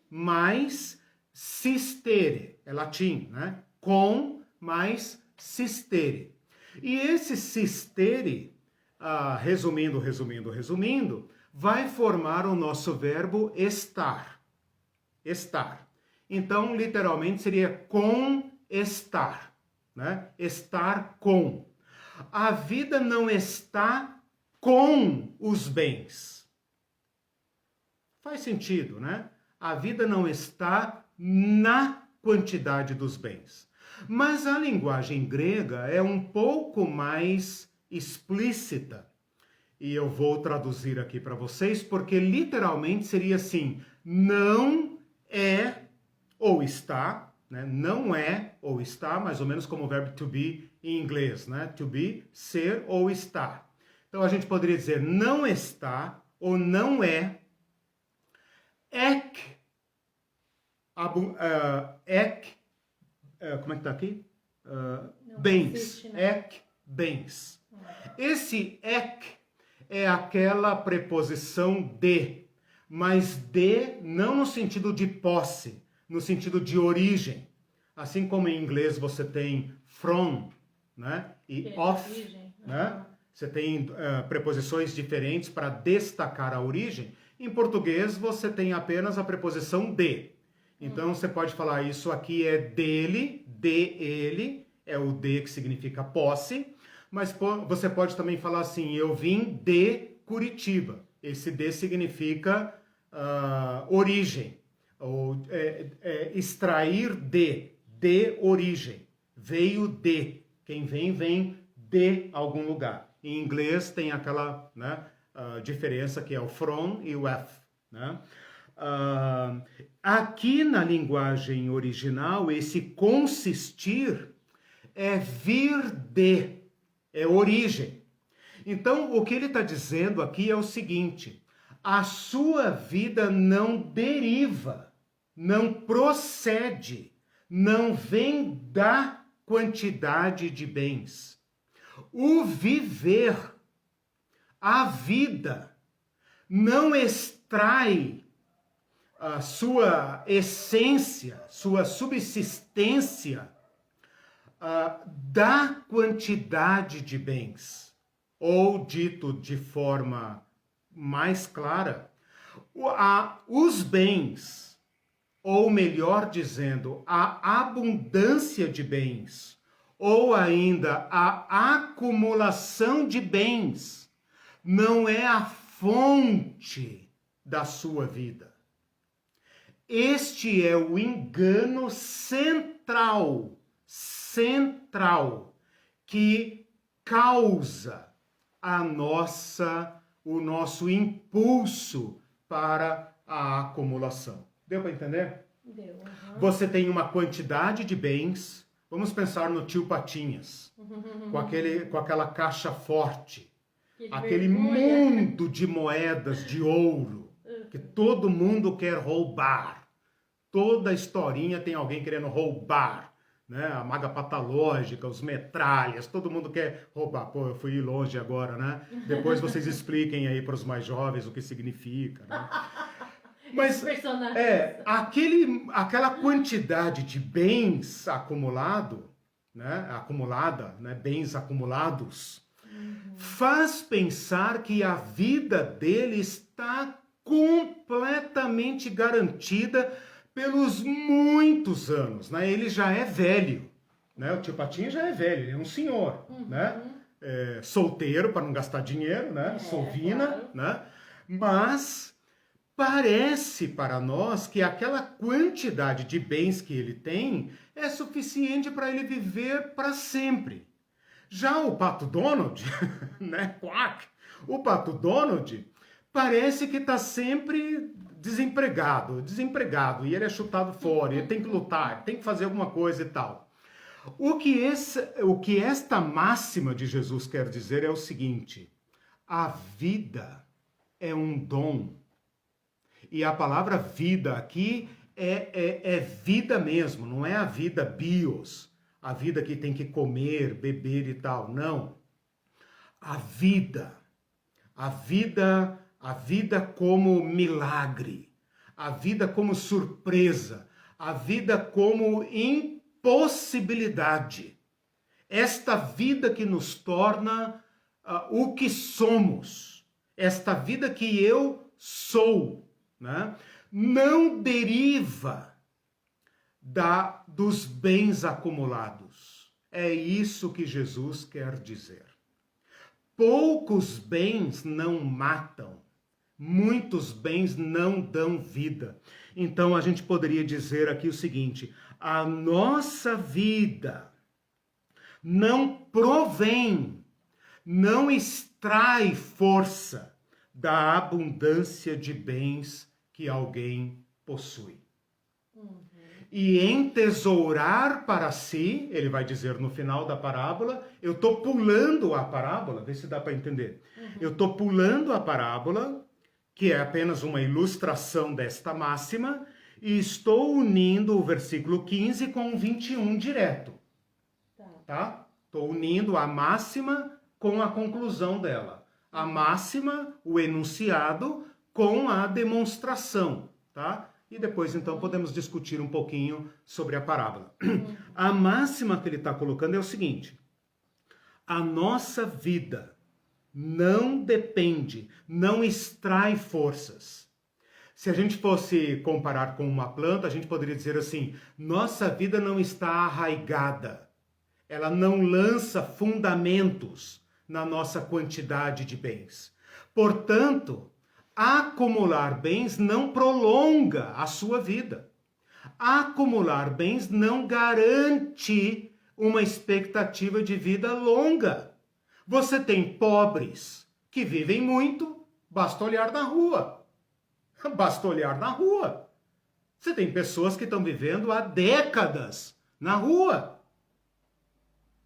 mais sistere. É latim, né? Com mais sistere. E esse sistere, resumindo, vai formar o nosso verbo estar. Estar. Então, literalmente, seria com estar, né? Estar com. A vida não está com os bens. Faz sentido, né? A vida não está na quantidade dos bens. Mas a linguagem grega é um pouco mais explícita. E eu vou traduzir aqui para vocês, porque literalmente seria assim: não é ou está, né? Não é ou está, mais ou menos como o verbo to be em inglês, né? To be, ser ou estar. Então a gente poderia dizer não está ou não é como é que está aqui? Bens. Bens. Esse é aquela preposição de, mas de não no sentido de posse, no sentido de origem. Assim como em inglês você tem from, né? E of, né? Você tem preposições diferentes para destacar a origem. Em português, você tem apenas a preposição de. Então, você pode falar, isso aqui é dele, de ele, é o de que significa posse. Mas você pode também falar assim, eu vim de Curitiba. Esse de significa origem, ou extrair de origem. Veio de. Quem vem, vem de algum lugar. Em inglês tem aquela, né, diferença que é o from e o f, né? Aqui na linguagem original, esse consistir é vir de, é origem. Então, o que ele está dizendo aqui é o seguinte, a sua vida não deriva, não procede, não vem da quantidade de bens. O viver, a vida, não extrai a sua essência, sua subsistência da quantidade de bens. Ou, dito de forma mais clara, os bens, ou melhor dizendo, a abundância de bens, ou ainda a acumulação de bens, não é a fonte da sua vida. Este é o engano central que causa o nosso impulso para a acumulação. Deu para entender? Deu. Uhum. Você tem uma quantidade de bens, vamos pensar no tio Patinhas, com aquela caixa forte, aquele mundo de moedas de ouro, que todo mundo quer roubar. Toda historinha tem alguém querendo roubar, né? A maga patológica, os metralhas, todo mundo quer roubar. Pô, eu fui longe agora, né? Depois vocês expliquem aí para os mais jovens o que significa, né? Mas aquela quantidade de bens acumulada, né? Bens acumulados, faz pensar que a vida dele está completamente garantida pelos muitos anos, né? Ele já é velho, né? O tio Patinho já é velho, ele é um senhor, né? Solteiro para não gastar dinheiro, né? Sovina, claro. Né? Mas parece para nós que aquela quantidade de bens que ele tem é suficiente para ele viver para sempre. Já o Pato Donald, né? Quack, o Pato Donald parece que está sempre desempregado, e ele é chutado fora, ele tem que lutar, tem que fazer alguma coisa e tal. O que esta máxima de Jesus quer dizer é o seguinte, a vida é um dom. E a palavra vida aqui é vida mesmo, não é a vida bios, a vida que tem que comer, beber e tal, não. A vida como milagre, a vida como surpresa, a vida como impossibilidade. Esta vida que nos torna o que somos, esta vida que eu sou, né? Não deriva dos bens acumulados. É isso que Jesus quer dizer. Poucos bens não matam, muitos bens não dão vida. Então a gente poderia dizer aqui o seguinte, a nossa vida não provém, não extrai força da abundância de bens que alguém possui. E entesourar para si, ele vai dizer no final da parábola, eu estou pulando a parábola, vê se dá para entender. Eu estou pulando a parábola, que é apenas uma ilustração desta máxima, e estou unindo o versículo 15 com o 21 direto. Tá? Estou unindo a máxima com a conclusão dela. A máxima, o enunciado, com a demonstração, tá? E depois, então, podemos discutir um pouquinho sobre a parábola. A máxima que ele está colocando é o seguinte. A nossa vida não depende, não extrai forças. Se a gente fosse comparar com uma planta, a gente poderia dizer assim, nossa vida não está arraigada. Ela não lança fundamentos na nossa quantidade de bens. Portanto, acumular bens não prolonga a sua vida. Acumular bens não garante uma expectativa de vida longa. Você tem pobres que vivem muito, basta olhar na rua. Basta olhar na rua. Você tem pessoas que estão vivendo há décadas na rua.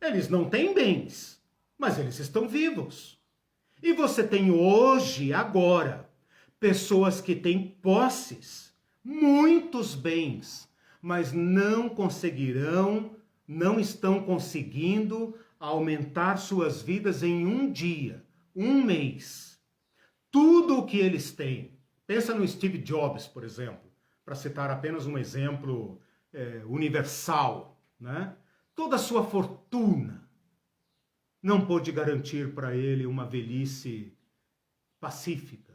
Eles não têm bens, mas eles estão vivos. E você tem hoje, agora, pessoas que têm posses, muitos bens, mas não conseguirão, não estão conseguindo aumentar suas vidas em um dia, um mês. Tudo o que eles têm. Pensa no Steve Jobs, por exemplo, para citar apenas um exemplo universal, né? Toda a sua fortuna não pôde garantir para ele uma velhice pacífica.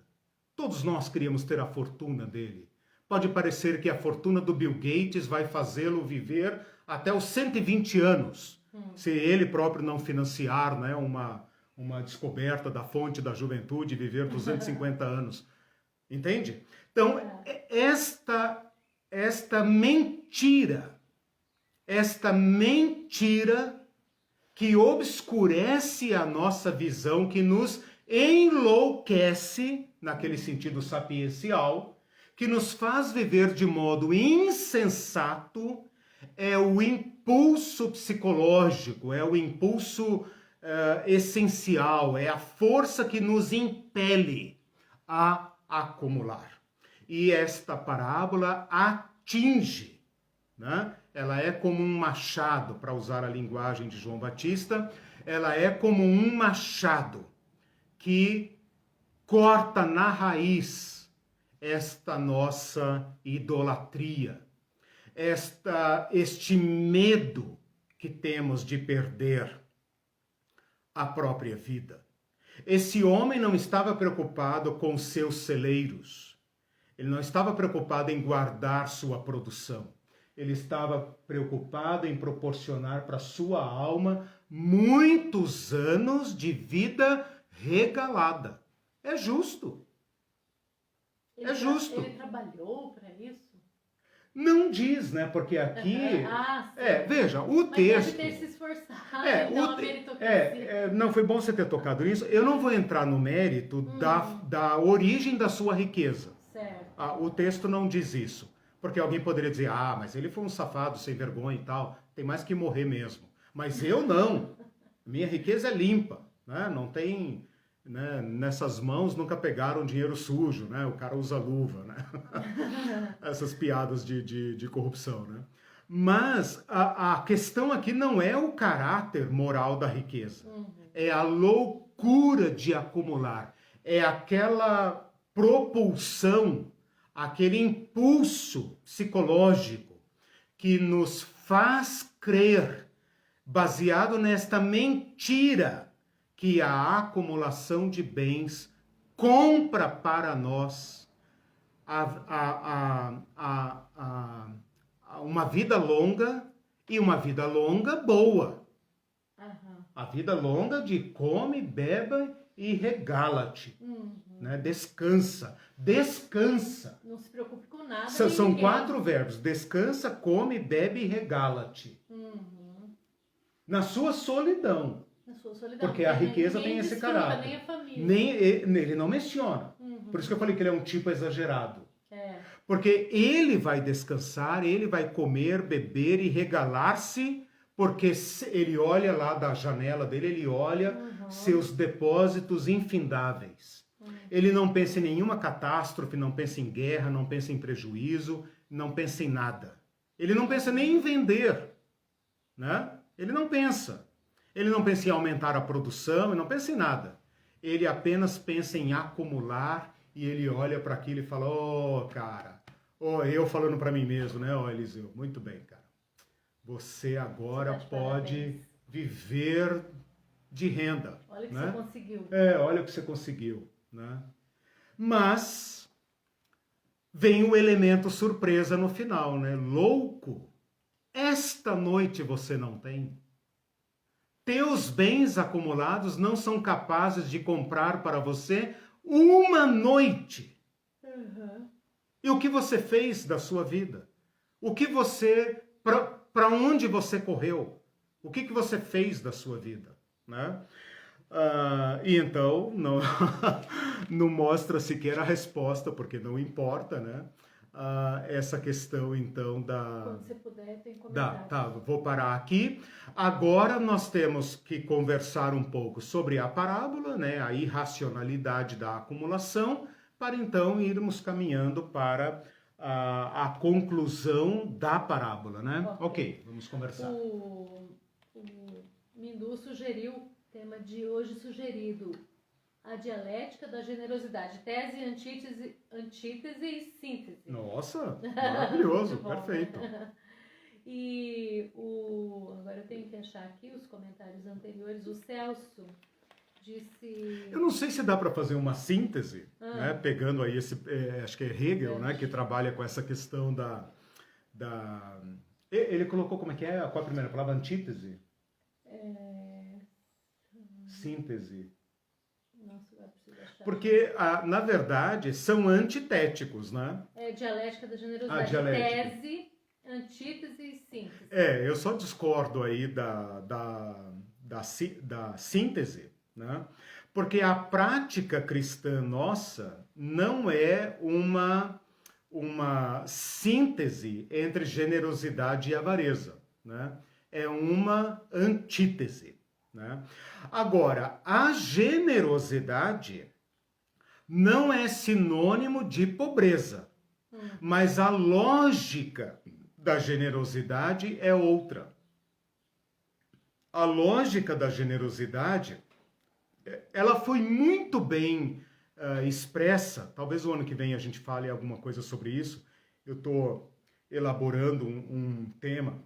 Todos nós queríamos ter a fortuna dele. Pode parecer que a fortuna do Bill Gates vai fazê-lo viver até os 120 anos, se ele próprio não financiar, né, uma descoberta da fonte da juventude e viver 250 anos. Entende? Então, esta mentira que obscurece a nossa visão, que nos enlouquece, naquele sentido sapiencial, que nos faz viver de modo insensato, é o impulso psicológico, é o impulso essencial, é a força que nos impele a acumular. E esta parábola atinge, né? Ela é como um machado, para usar a linguagem de João Batista, ela é como um machado que corta na raiz esta nossa idolatria, este medo que temos de perder a própria vida. Esse homem não estava preocupado com seus celeiros, ele não estava preocupado em guardar sua produção, ele estava preocupado em proporcionar para sua alma muitos anos de vida regalada. É justo. É justo. Ele trabalhou para isso? Não diz, né? Porque aqui... veja, o mas texto... deve ter se esforçado, então a meritocracia. Não, foi bom você ter tocado nisso. Eu não vou entrar no mérito da origem da sua riqueza. Certo. O texto não diz isso. Porque alguém poderia dizer, mas ele foi um safado sem vergonha e tal. Tem mais que morrer mesmo. Mas eu não. Minha riqueza é limpa, né? Não tem... Né, nessas mãos nunca pegaram dinheiro sujo, né? O cara usa luva, né? Essas piadas de corrupção, né? Mas a questão aqui não é o caráter moral da riqueza. É a loucura de acumular. É aquela propulsão, aquele impulso psicológico que nos faz crer, baseado nesta mentira, que a acumulação de bens compra para nós uma vida longa e uma vida longa boa. A vida longa de come, beba e regala-te. Né? Descansa. Descansa. Não se preocupe com nada. São 4 verbos. Descansa, come, bebe e regala-te. Na sua solidão. Porque a riqueza tem esse caráter. Nem a família. Ele não menciona. Por isso que eu falei que ele é um tipo exagerado. Porque ele vai descansar, ele vai comer, beber e regalar-se, porque ele olha lá da janela dele, ele olha seus depósitos infindáveis. Ele não pensa em nenhuma catástrofe, não pensa em guerra, não pensa em prejuízo, não pensa em nada. Ele não pensa nem em vender, né? Ele não pensa. Ele não pensa em aumentar a produção, ele não pensa em nada. Ele apenas pensa em acumular e ele olha para aquilo e fala, cara, eu falando para mim mesmo, né, Eliseu, muito bem, cara. Você agora pode viver de renda. Olha o que né? você conseguiu. Olha o que você conseguiu. Né? Mas vem o elemento surpresa no final, né? Louco, esta noite você não tem. Teus bens acumulados não são capazes de comprar para você uma noite. Uhum. E o que você fez da sua vida? O que você... Para onde você correu? O que você fez da sua vida? Né? E então, não, não mostra sequer a resposta, porque não importa, né? Essa questão, então, Quando você puder, tem comentário. Tá, vou parar aqui. Agora nós temos que conversar um pouco sobre a parábola, né? A irracionalidade da acumulação, para então irmos caminhando para a conclusão da parábola, né? Ok, vamos conversar. O Mindu sugeriu, tema de hoje sugerido, a dialética da generosidade, tese, antítese e síntese. Nossa, maravilhoso, perfeito. E agora eu tenho que achar aqui os comentários anteriores. O Celso disse... Eu não sei se dá para fazer uma síntese, né? Pegando aí acho que é Hegel, né? Que trabalha com essa questão da... Ele colocou como é que é? Qual a primeira palavra? Antítese? Síntese. Nossa, agora preciso achar. Porque, na verdade, são antitéticos, né? Dialética da generosidade. Dialética. Tese, antítese e síntese. Eu só discordo aí da síntese, né? Porque a prática cristã nossa não é uma síntese entre generosidade e avareza, né? É uma antítese, né? Agora, a generosidade não é sinônimo de pobreza, mas a lógica da generosidade é outra. A lógica da generosidade, ela foi muito bem expressa. Talvez o ano que vem a gente fale alguma coisa sobre isso. Eu estou elaborando um tema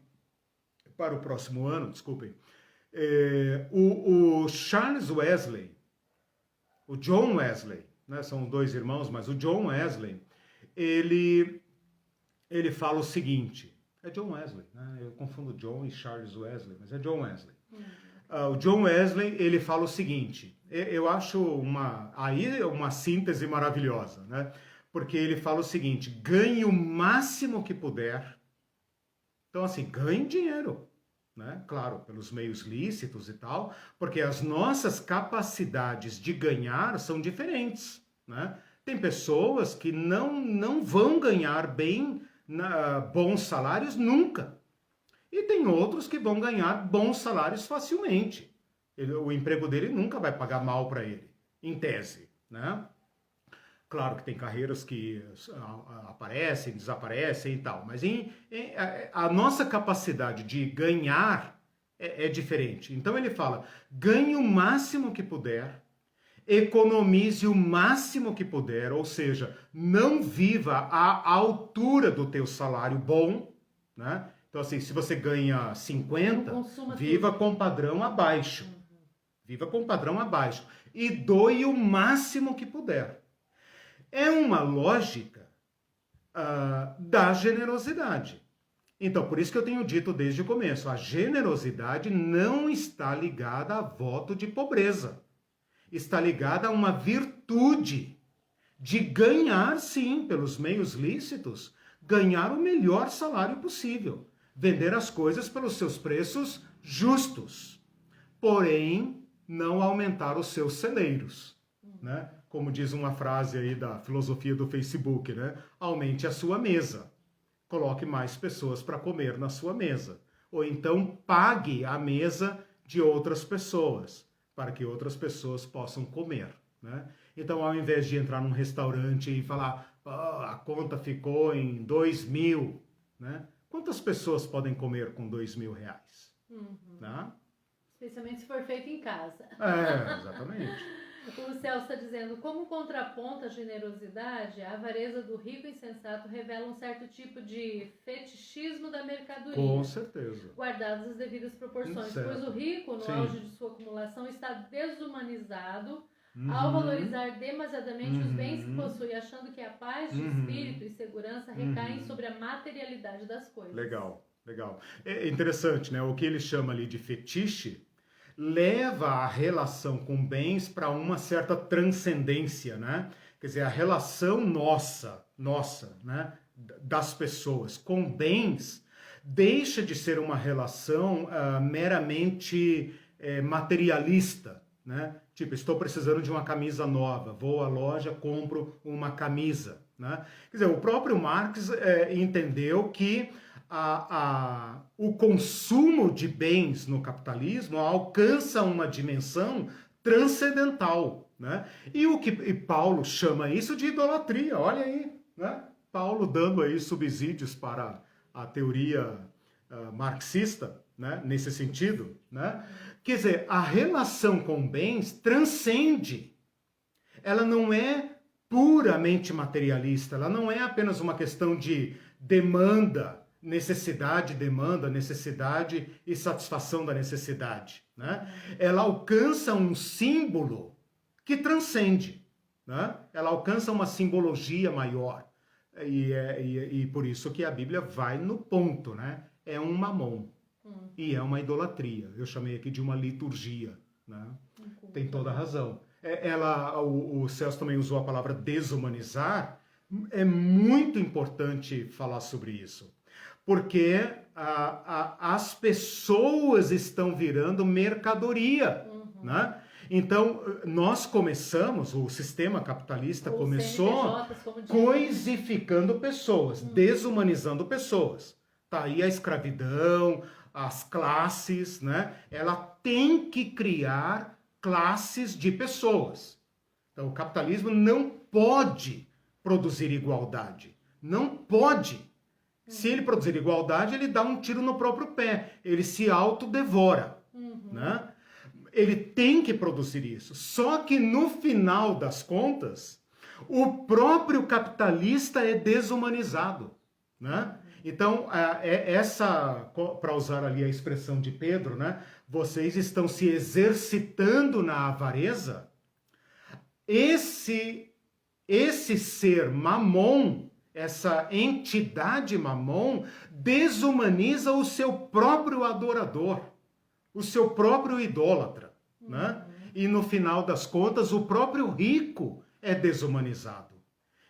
para o próximo ano, desculpem. O Charles Wesley, o John Wesley, né, são dois irmãos, mas o John Wesley, ele fala o seguinte, é John Wesley, né? Eu confundo John e Charles Wesley, mas é John Wesley. O John Wesley, ele fala o seguinte, eu acho uma síntese maravilhosa, né? Porque ele fala o seguinte, ganhe o máximo que puder. Então, assim, ganhe dinheiro, né? Claro, pelos meios lícitos e tal, porque as nossas capacidades de ganhar são diferentes, né? Tem pessoas que não vão ganhar bons salários nunca. E tem outros que vão ganhar bons salários facilmente. O emprego dele nunca vai pagar mal para ele, em tese, né? Claro que tem carreiras que aparecem, desaparecem e tal, mas a nossa capacidade de ganhar é diferente. Então ele fala, ganhe o máximo que puder, economize o máximo que puder, ou seja, não viva à altura do teu salário bom, né? Então assim, se você ganha 50, viva com padrão abaixo. Viva com padrão abaixo. E doe o máximo que puder. É uma lógica da generosidade. Então, por isso que eu tenho dito desde o começo, a generosidade não está ligada a voto de pobreza. Está ligada a uma virtude de ganhar, sim, pelos meios lícitos, ganhar o melhor salário possível. Vender as coisas pelos seus preços justos. Porém, não aumentar os seus celeiros, né? Como diz uma frase aí da filosofia do Facebook, né? Aumente a sua mesa. Coloque mais pessoas para comer na sua mesa. Ou então pague a mesa de outras pessoas, para que outras pessoas possam comer, né? Então, ao invés de entrar num restaurante e falar, a conta ficou em 2.000, né? Quantas pessoas podem comer com 2.000 reais? Né? Especialmente se for feito em casa. Exatamente. O Celso está dizendo, como contraponto à generosidade, a avareza do rico insensato revela um certo tipo de fetichismo da mercadoria. Com certeza. Guardadas as devidas proporções, pois o rico, no auge de sua acumulação, está desumanizado ao valorizar demasiadamente os bens que possui, achando que a paz de espírito e segurança recaem sobre a materialidade das coisas. Legal. É interessante, né? O que ele chama ali de fetiche leva a relação com bens para uma certa transcendência, né? Quer dizer, a relação nossa, né? Das pessoas com bens deixa de ser uma relação meramente materialista, né? Tipo, estou precisando de uma camisa nova, vou à loja, compro uma camisa, né? Quer dizer, o próprio Marx entendeu que o consumo de bens no capitalismo alcança uma dimensão transcendental, né? E Paulo chama isso de idolatria, olha aí, né? Paulo dando aí subsídios para a teoria marxista, né? Nesse sentido, né? Quer dizer, a relação com bens transcende, ela não é puramente materialista, ela não é apenas uma questão de demanda, necessidade e satisfação da necessidade, né? Ela alcança um símbolo que transcende, né? Ela alcança uma simbologia maior e por isso que a Bíblia vai no ponto, né? É um mamon e é uma idolatria. Eu chamei aqui de uma liturgia, né? Tem toda a razão. O Celso também usou a palavra desumanizar. É muito importante falar sobre isso. Porque as pessoas estão virando mercadoria, né? Então, nós começamos, o sistema capitalista começou coisificando pessoas, desumanizando pessoas. Tá aí a escravidão, as classes, né? Ela tem que criar classes de pessoas. Então, o capitalismo não pode produzir igualdade. Não pode. Se ele produzir igualdade, ele dá um tiro no próprio pé. Ele se autodevora, né? Ele tem que produzir isso. Só que no final das contas, o próprio capitalista é desumanizado, né? Então, para usar ali a expressão de Pedro, né? Vocês estão se exercitando na avareza. Esse ser mamon, essa entidade mamon, desumaniza o seu próprio adorador, o seu próprio idólatra, né? E no final das contas, o próprio rico é desumanizado.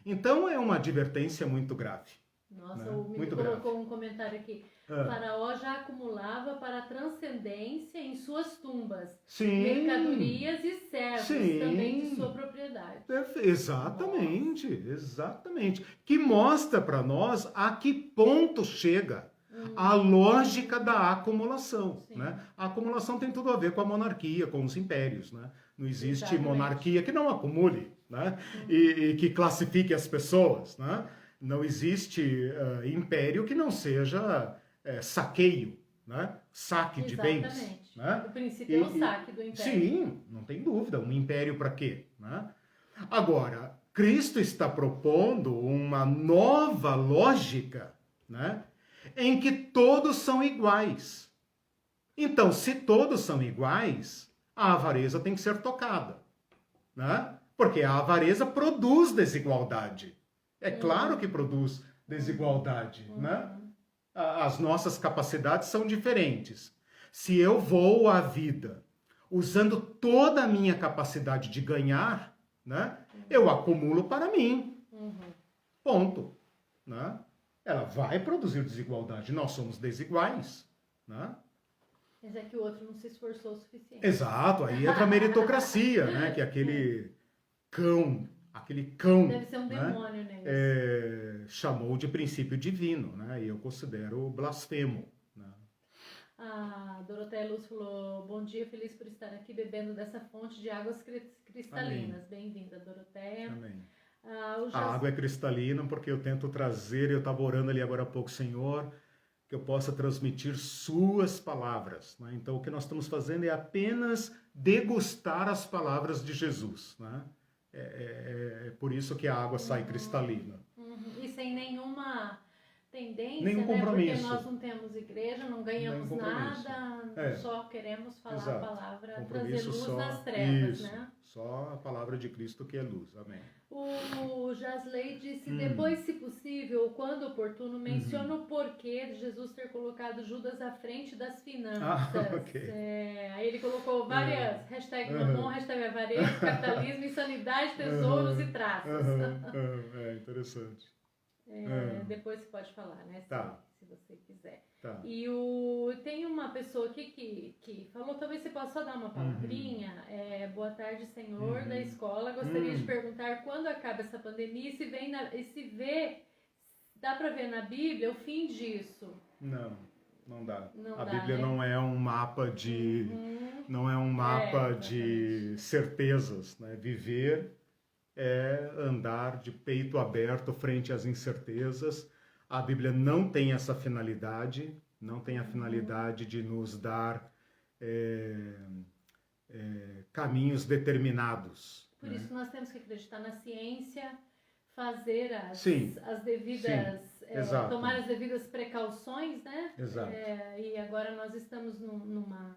Então é uma advertência muito grave. Nossa, né? O Mito colocou um comentário aqui. Faraó já acumulava para a transcendência em suas tumbas, mercadorias e servos também de sua propriedade. Exatamente, exatamente. Que mostra para nós a que ponto chega a lógica da acumulação, né? A acumulação tem tudo a ver com a monarquia, com os impérios, né? Não existe monarquia que não acumule, né? E que classifique as pessoas, né? Não existe império que não seja saqueio, né? Saque de bens. Né? O princípio é o saque do império. Sim, não tem dúvida. Um império para quê? Né? Agora, Cristo está propondo uma nova lógica, né? Em que todos são iguais. Então, se todos são iguais, a avareza tem que ser tocada, né? Porque a avareza produz desigualdade. É claro que produz desigualdade, né? As nossas capacidades são diferentes. Se eu vou à vida usando toda a minha capacidade de ganhar, né? Eu acumulo para mim. Ponto. Né? Ela vai produzir desigualdade. Nós somos desiguais, né? Mas é que o outro não se esforçou o suficiente. Exato. Aí entra a meritocracia, né? Que é aquele cão... Deve ser um demônio, né? Chamou de princípio divino, né? E eu considero blasfemo. Né? A Doroteia Luz falou, bom dia, feliz por estar aqui bebendo dessa fonte de águas cristalinas. Bem-vinda, Doroteia. Amém. A água é cristalina porque eu tento trazer, eu estava orando ali agora há pouco, Senhor, que eu possa transmitir suas palavras. Né? Então, o que nós estamos fazendo é apenas degustar as palavras de Jesus. Né? É por isso que a água sai cristalina. E sem nenhuma tendência, nenhum compromisso. Porque nós não temos igreja, não ganhamos nada, só queremos falar a palavra, trazer luz só nas trevas, né? Só a palavra de Cristo que é luz. Amém. O Jasley disse, depois, se possível, quando oportuno, menciona o porquê de Jesus ter colocado Judas à frente das finanças. Okay. Aí ele colocou várias hashtag mamon, hashtag avareza, capitalismo, insanidade, tesouros e traços. Interessante. Depois você pode falar, né? Se você quiser. Tá. E tem uma pessoa aqui que falou, talvez você possa só dar uma palavrinha. Boa tarde, senhor da escola. Gostaria de perguntar quando acaba essa pandemia e se vê, dá para ver na Bíblia o fim disso? Não dá. Não a dá, Bíblia né? não é um mapa de não é um mapa de certezas, né? Viver é andar de peito aberto frente às incertezas. A Bíblia não tem essa finalidade, não tem a finalidade de nos dar caminhos determinados. Por isso nós temos que acreditar na ciência, fazer as devidas, tomar as devidas precauções, né? Exato. E agora nós estamos num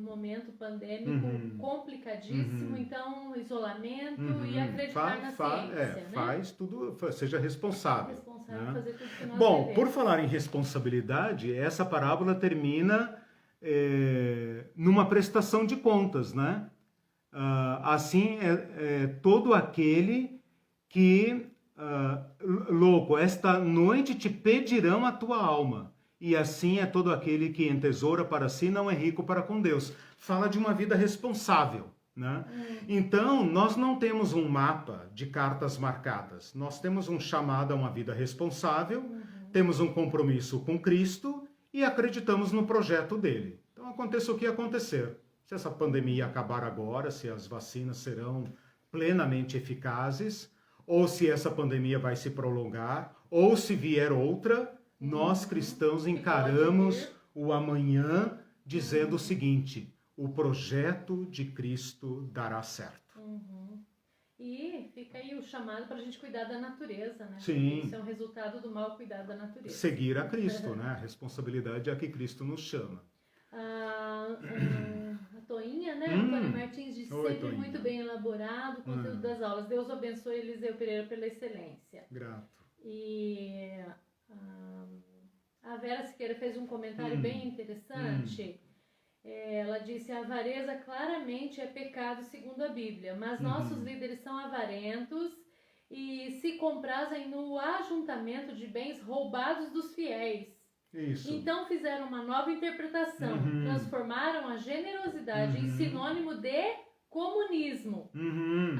momento pandêmico complicadíssimo, então isolamento e acreditar na ciência, né? Faz tudo, seja responsável. Né? Fazer tudo que nós Bom, devemos. por falar em responsabilidade, essa parábola termina numa prestação de contas, né? Assim todo aquele que, louco, esta noite te pedirão a tua alma. E assim é todo aquele que entesoura para si não é rico para com Deus. Fala de uma vida responsável, né? Então, nós não temos um mapa de cartas marcadas. Nós temos um chamado a uma vida responsável, temos um compromisso com Cristo e acreditamos no projeto dele. Então, aconteça o que acontecer. Se essa pandemia acabar agora, se as vacinas serão plenamente eficazes, ou se essa pandemia vai se prolongar, ou se vier outra, nós cristãos encaramos o amanhã dizendo o seguinte: o projeto de Cristo dará certo. E fica aí o chamado para a gente cuidar da natureza, né? Sim. Isso é um resultado do mal cuidar da natureza. Seguir a Cristo, né? A responsabilidade é a que Cristo nos chama. A Toinha, né? Antônio Martins disse, sempre Toinha. Muito bem elaborado o conteúdo das aulas. Deus abençoe Eliseu Pereira pela excelência. Grato. E a Vera Siqueira fez um comentário bem interessante. Ela disse, a avareza claramente é pecado segundo a Bíblia, mas nossos líderes são avarentos e se comprazem no ajuntamento de bens roubados dos fiéis. Isso. Então fizeram uma nova interpretação, transformaram a generosidade em sinônimo de comunismo.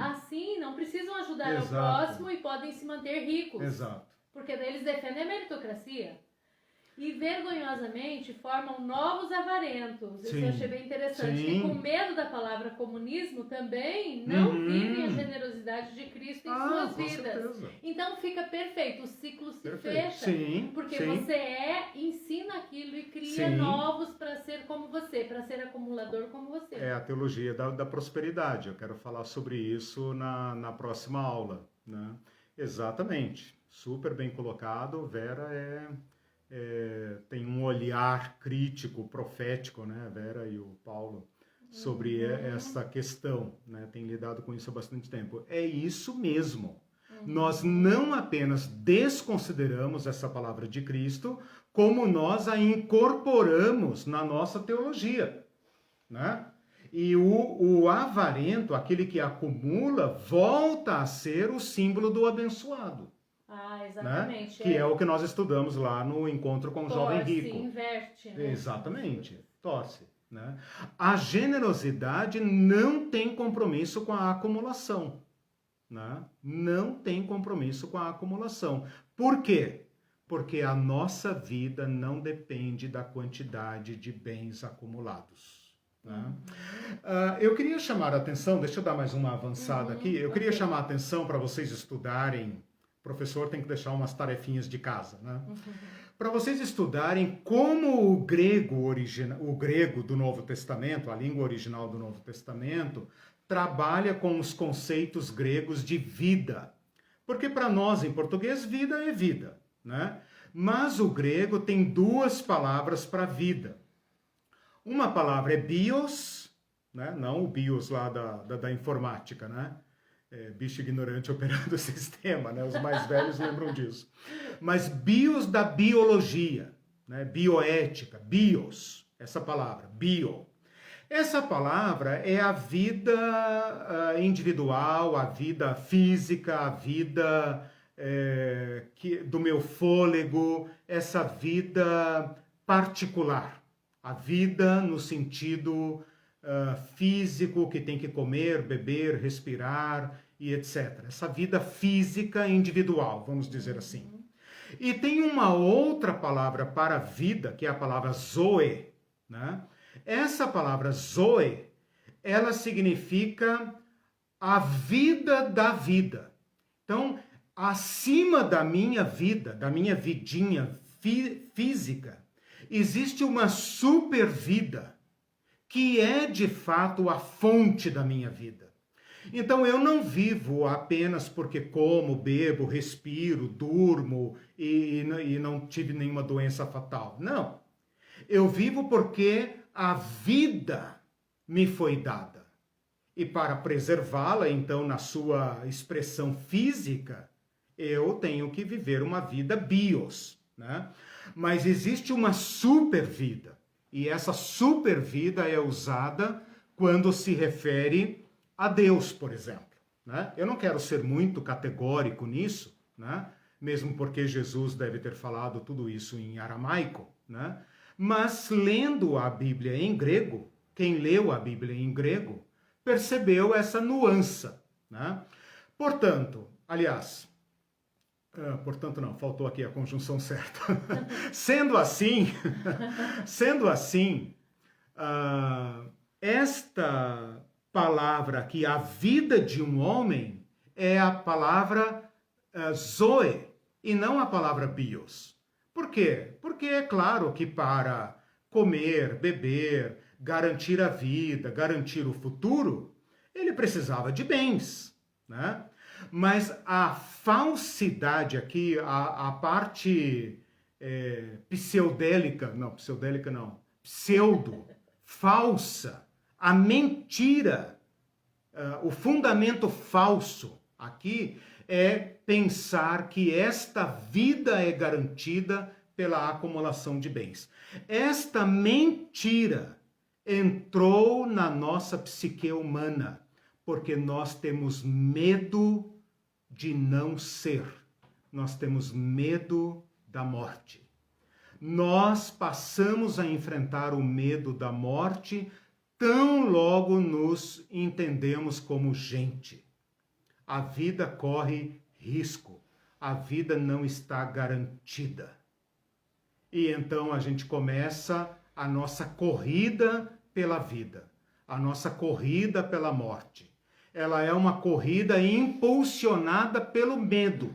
Assim, não precisam ajudar ao próximo e podem se manter ricos. Exato. Porque daí eles defendem a meritocracia. E vergonhosamente formam novos avarentos. Isso eu achei bem interessante. Que com medo da palavra comunismo também não vivem a generosidade de Cristo em suas vidas. Certeza. Então fica perfeito, o ciclo se fecha. Porque você ensina aquilo e cria novos para ser como você, para ser acumulador como você. É a teologia da prosperidade. Eu quero falar sobre isso na próxima aula. Né? Exatamente. Super bem colocado. Vera tem um olhar crítico, profético, né, Vera e o Paulo, sobre essa questão, né, tem lidado com isso há bastante tempo. É isso mesmo. Nós não apenas desconsideramos essa palavra de Cristo, como nós a incorporamos na nossa teologia, né? E o avarento, aquele que acumula, volta a ser o símbolo do abençoado. Exatamente. Né? Que é o que nós estudamos lá no Encontro com o Jovem Rico. Inverte, né? Exatamente. Torce. Né? A generosidade não tem compromisso com a acumulação. Né? Não tem compromisso com a acumulação. Por quê? Porque a nossa vida não depende da quantidade de bens acumulados. Né? Eu queria chamar a atenção, deixa eu dar mais uma avançada aqui, eu queria chamar a atenção para vocês estudarem. O professor tem que deixar umas tarefinhas de casa, né? para vocês estudarem como o grego do Novo Testamento, a língua original do Novo Testamento, trabalha com os conceitos gregos de vida. Porque para nós, em português, vida é vida, né? Mas o grego tem duas palavras para vida. Uma palavra é bios, né? Não o bios lá da informática, né? Bicho ignorante operando o sistema, né? Os mais velhos lembram disso. Mas bios da biologia, né? Bioética, bios, essa palavra, bio. Essa palavra é a vida individual, a vida física, a vida do meu fôlego, essa vida particular. A vida no sentido físico, que tem que comer, beber, respirar e etc. Essa vida física individual, vamos dizer assim. E tem uma outra palavra para vida, que é a palavra zoe, né? Essa palavra zoe, ela significa a vida da vida. Então, acima da minha vida, da minha vidinha física, existe uma super vida, que é de fato a fonte da minha vida. Então eu não vivo apenas porque como, bebo, respiro, durmo e não tive nenhuma doença fatal. Não. Eu vivo porque a vida me foi dada. E para preservá-la, então, na sua expressão física, eu tenho que viver uma vida bios, né? Mas existe uma super vida. E essa super vida é usada quando se refere a Deus, por exemplo, né? Eu não quero ser muito categórico nisso, né? Mesmo porque Jesus deve ter falado tudo isso em aramaico, né? Mas lendo a Bíblia em grego, quem leu a Bíblia em grego, percebeu essa nuance, né? Portanto, aliás, portanto não, faltou aqui a conjunção certa. Sendo assim, esta palavra aqui, a vida de um homem, é a palavra zoe e não a palavra bios. Por quê? Porque é claro que para comer, beber, garantir a vida, garantir o futuro, ele precisava de bens, né? Mas a falsidade aqui, a parte pseudo, falsa, a mentira, o fundamento falso aqui é pensar que esta vida é garantida pela acumulação de bens. Esta mentira entrou na nossa psique humana, porque nós temos medo de não ser. Nós temos medo da morte. Nós passamos a enfrentar o medo da morte tão logo nos entendemos como gente. A vida corre risco. A vida não está garantida. E então a gente começa a nossa corrida pela vida, a nossa corrida pela morte. Ela é uma corrida impulsionada pelo medo.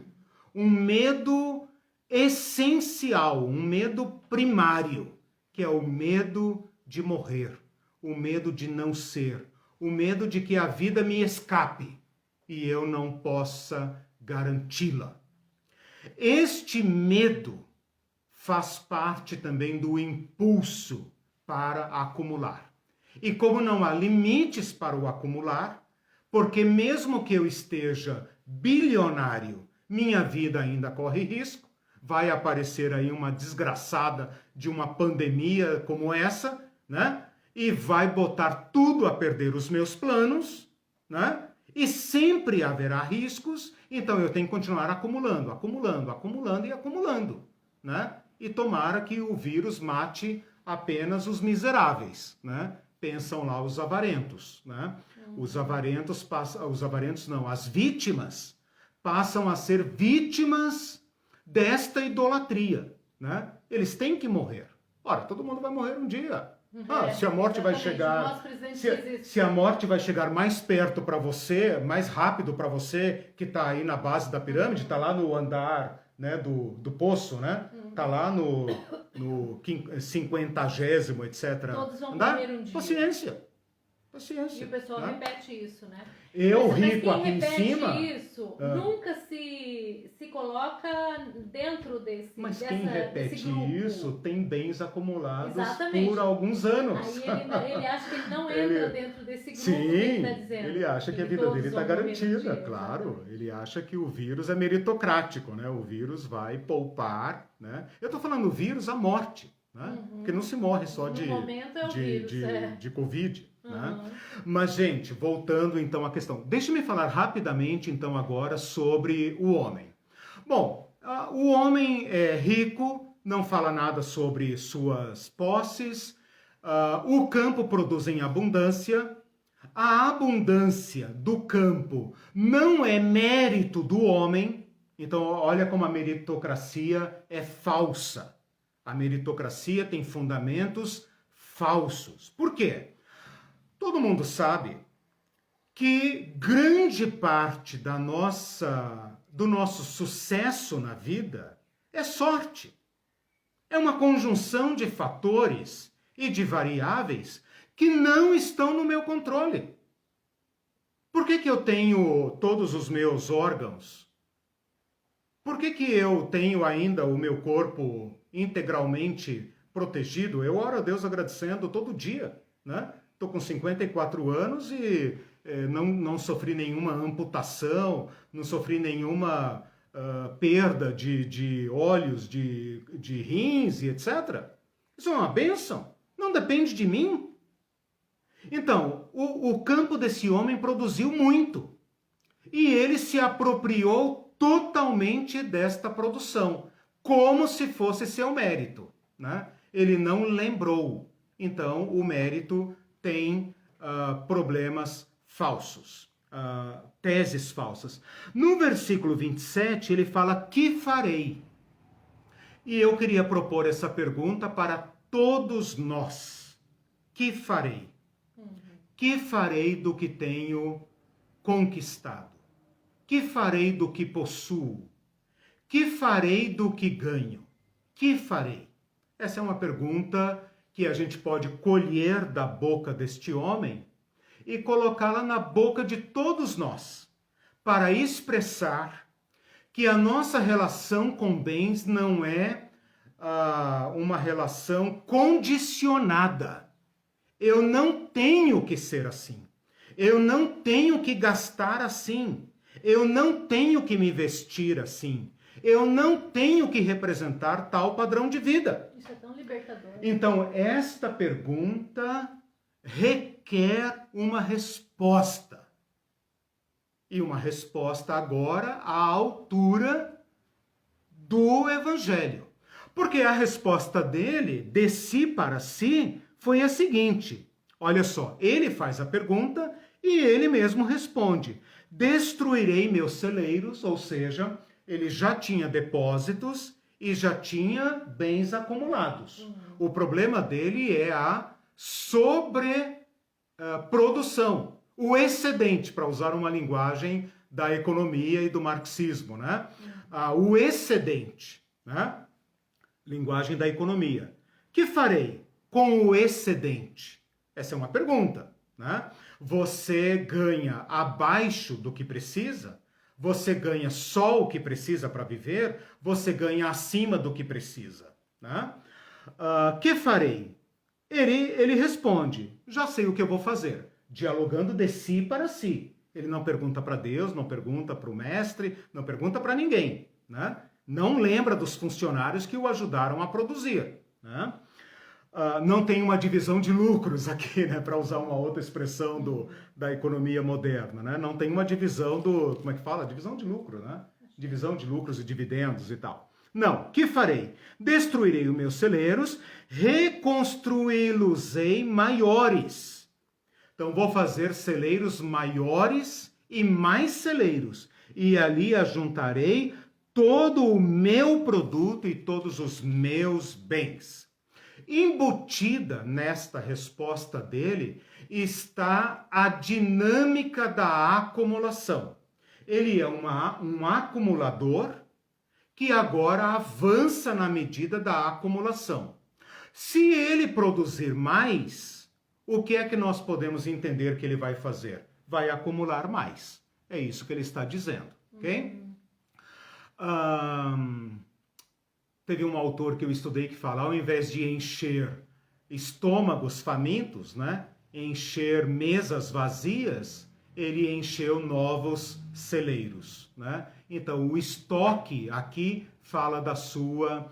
Um medo essencial, um medo primário, que é o medo de morrer, o medo de não ser, o medo de que a vida me escape e eu não possa garanti-la. Este medo faz parte também do impulso para acumular. E como não há limites para o acumular, porque mesmo que eu esteja bilionário, minha vida ainda corre risco, vai aparecer aí uma desgraçada de uma pandemia como essa, né? E vai botar tudo a perder os meus planos, né? E sempre haverá riscos, então eu tenho que continuar acumulando, né? E tomara que o vírus mate apenas os miseráveis, né? Pensam lá os avarentos, né? As vítimas passam a ser vítimas desta idolatria, né? Eles têm que morrer. Ora, todo mundo vai morrer um dia. Se a morte vai chegar, se a morte vai chegar mais perto para você, mais rápido para você, que está aí na base da pirâmide, está lá no andar, né, do poço, né? tá lá no 50º, etc. Todos vão morrer um dia. Paciência. E o pessoal repete isso, né? Eu rico aqui em cima. Isso nunca se coloca dentro Mas quem repete isso tem bens acumulados por alguns anos. Aí ele acha que ele não entra dentro desse grupo. Sim, que ele tá dizendo. Ele acha que a vida dele está garantida, claro. Ele acha que o vírus é meritocrático, né? O vírus vai poupar, né? Eu estou falando o vírus, a morte, né? Porque não se morre só de Covid. Né? Mas, gente, voltando então à questão, deixe-me falar rapidamente então agora sobre o homem. Bom, o homem é rico, não fala nada sobre suas posses, o campo produz em abundância, a abundância do campo não é mérito do homem, então olha como a meritocracia é falsa. A meritocracia tem fundamentos falsos. Por quê? Todo mundo sabe que grande parte do nosso sucesso na vida é sorte. É uma conjunção de fatores e de variáveis que não estão no meu controle. Por que eu tenho todos os meus órgãos? Por que eu tenho ainda o meu corpo integralmente protegido? Eu oro a Deus agradecendo todo dia, né? Estou com 54 anos e não sofri nenhuma amputação, não sofri nenhuma perda de olhos, de rins e etc. Isso é uma bênção, não depende de mim. Então, o campo desse homem produziu muito e ele se apropriou totalmente desta produção, como se fosse seu mérito, né? Ele não lembrou, então o mérito tem problemas falsos, teses falsas. No versículo 27, ele fala, que farei? E eu queria propor essa pergunta para todos nós. Que farei? Que farei do que tenho conquistado? Que farei do que possuo? Que farei do que ganho? Que farei? Essa é uma pergunta que a gente pode colher da boca deste homem e colocá-la na boca de todos nós, para expressar que a nossa relação com bens não é uma relação condicionada. Eu não tenho que ser assim. Eu não tenho que gastar assim. Eu não tenho que me vestir assim. Eu não tenho que representar tal padrão de vida. Isso é tão libertador. Então, esta pergunta requer uma resposta. E uma resposta agora à altura do Evangelho. Porque a resposta dele, de si para si, foi a seguinte. Olha só, ele faz a pergunta e ele mesmo responde. Destruirei meus celeiros, ou seja, ele já tinha depósitos e já tinha bens acumulados. O problema dele é a sobreprodução, o excedente, para usar uma linguagem da economia e do marxismo, né? O excedente, né? Linguagem da economia. Que farei com o excedente? Essa é uma pergunta, né? Você ganha abaixo do que precisa? Você ganha só o que precisa para viver? Você ganha acima do que precisa, né? Que farei? Ele responde, já sei o que eu vou fazer, dialogando de si para si. Ele não pergunta para Deus, não pergunta para o mestre, não pergunta para ninguém, né? Não lembra dos funcionários que o ajudaram a produzir, né? Não tem uma divisão de lucros aqui, né? Para usar uma outra expressão da economia moderna, né? Não tem uma divisão como é que fala? Divisão de lucro, né? Divisão de lucros e dividendos e tal. Não, que farei? Destruirei os meus celeiros, reconstruí-los-ei maiores. Então vou fazer celeiros maiores e mais celeiros, e ali ajuntarei todo o meu produto e todos os meus bens. Embutida nesta resposta dele está a dinâmica da acumulação. Ele é um acumulador que agora avança na medida da acumulação. Se ele produzir mais, o que é que nós podemos entender que ele vai fazer? Vai acumular mais. É isso que ele está dizendo, ok? Teve um autor que eu estudei que fala, ao invés de encher estômagos famintos, né, encher mesas vazias, ele encheu novos celeiros, né? Então, o estoque aqui fala da sua,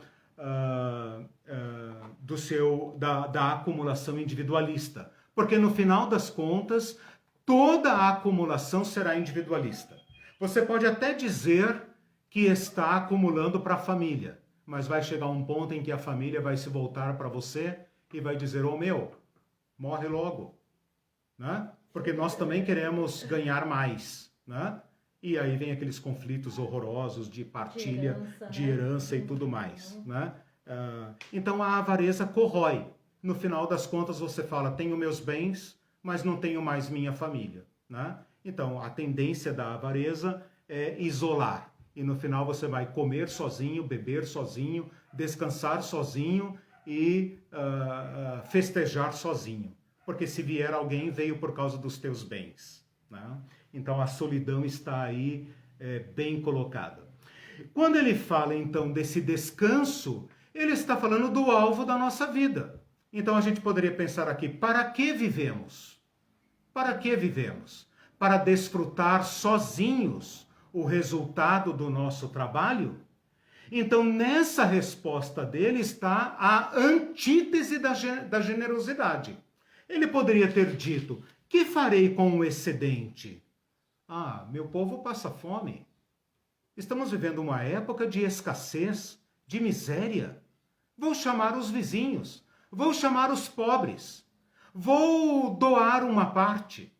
da acumulação individualista, porque no final das contas, toda a acumulação será individualista. Você pode até dizer que está acumulando para a família, mas vai chegar um ponto em que a família vai se voltar para você e vai dizer, ô meu, morre logo, né? Porque nós também queremos ganhar mais, né? E aí vem aqueles conflitos horrorosos de partilha, de herança e tudo mais, né? Então a avareza corrói. No final das contas você fala, tenho meus bens, mas não tenho mais minha família, né? Então a tendência da avareza é isolar. E no final você vai comer sozinho, beber sozinho, descansar sozinho e festejar sozinho. Porque se vier alguém, veio por causa dos teus bens, né? Então a solidão está aí bem colocada. Quando ele fala então desse descanso, ele está falando do alvo da nossa vida. Então a gente poderia pensar aqui, para que vivemos? Para que vivemos? Para desfrutar sozinhos o resultado do nosso trabalho? Então nessa resposta dele está a antítese da generosidade. Ele poderia ter dito, que farei com o excedente? Ah, meu povo passa fome. Estamos vivendo uma época de escassez, de miséria. Vou chamar os vizinhos, vou chamar os pobres, vou doar uma parte.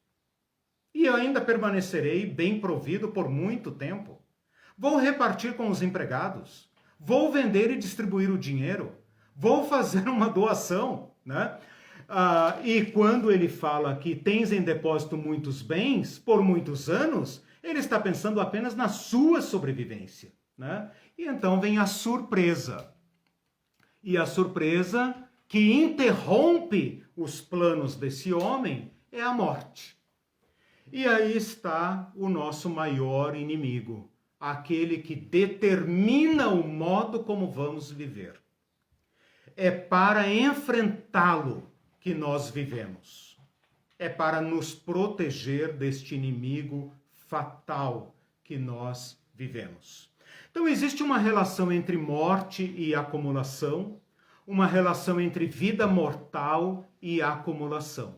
E eu ainda permanecerei bem provido por muito tempo. Vou repartir com os empregados, vou vender e distribuir o dinheiro, vou fazer uma doação, né? E quando ele fala que tens em depósito muitos bens por muitos anos, ele está pensando apenas na sua sobrevivência, né? E então vem a surpresa. E a surpresa que interrompe os planos desse homem é a morte. E aí está o nosso maior inimigo, aquele que determina o modo como vamos viver. É para enfrentá-lo que nós vivemos. É para nos proteger deste inimigo fatal que nós vivemos. Então existe uma relação entre morte e acumulação, uma relação entre vida mortal e acumulação.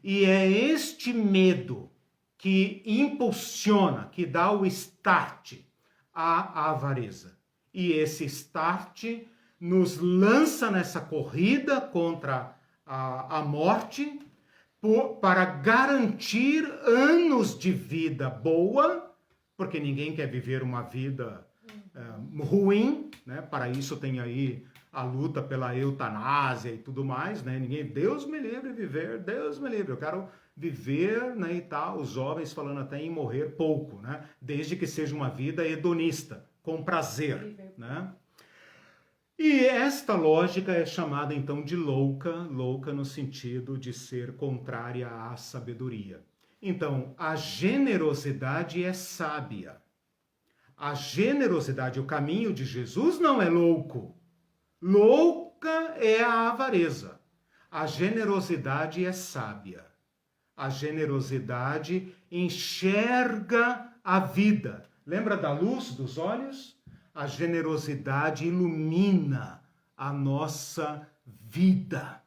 E é este medo que impulsiona, que dá o start à avareza. E esse start nos lança nessa corrida contra a morte para garantir anos de vida boa, porque ninguém quer viver uma vida ruim, né? Para isso tem aí a luta pela eutanásia e tudo mais, né? Deus me livre de viver, Deus me livre, eu quero viver, né, e tal, os jovens falando até em morrer pouco, né? Desde que seja uma vida hedonista, com prazer, né? E esta lógica é chamada então de louca no sentido de ser contrária à sabedoria. Então, a generosidade é sábia. A generosidade, o caminho de Jesus não é louco. Louca é a avareza. A generosidade é sábia. A generosidade enxerga a vida. Lembra da luz dos olhos? A generosidade ilumina a nossa vida.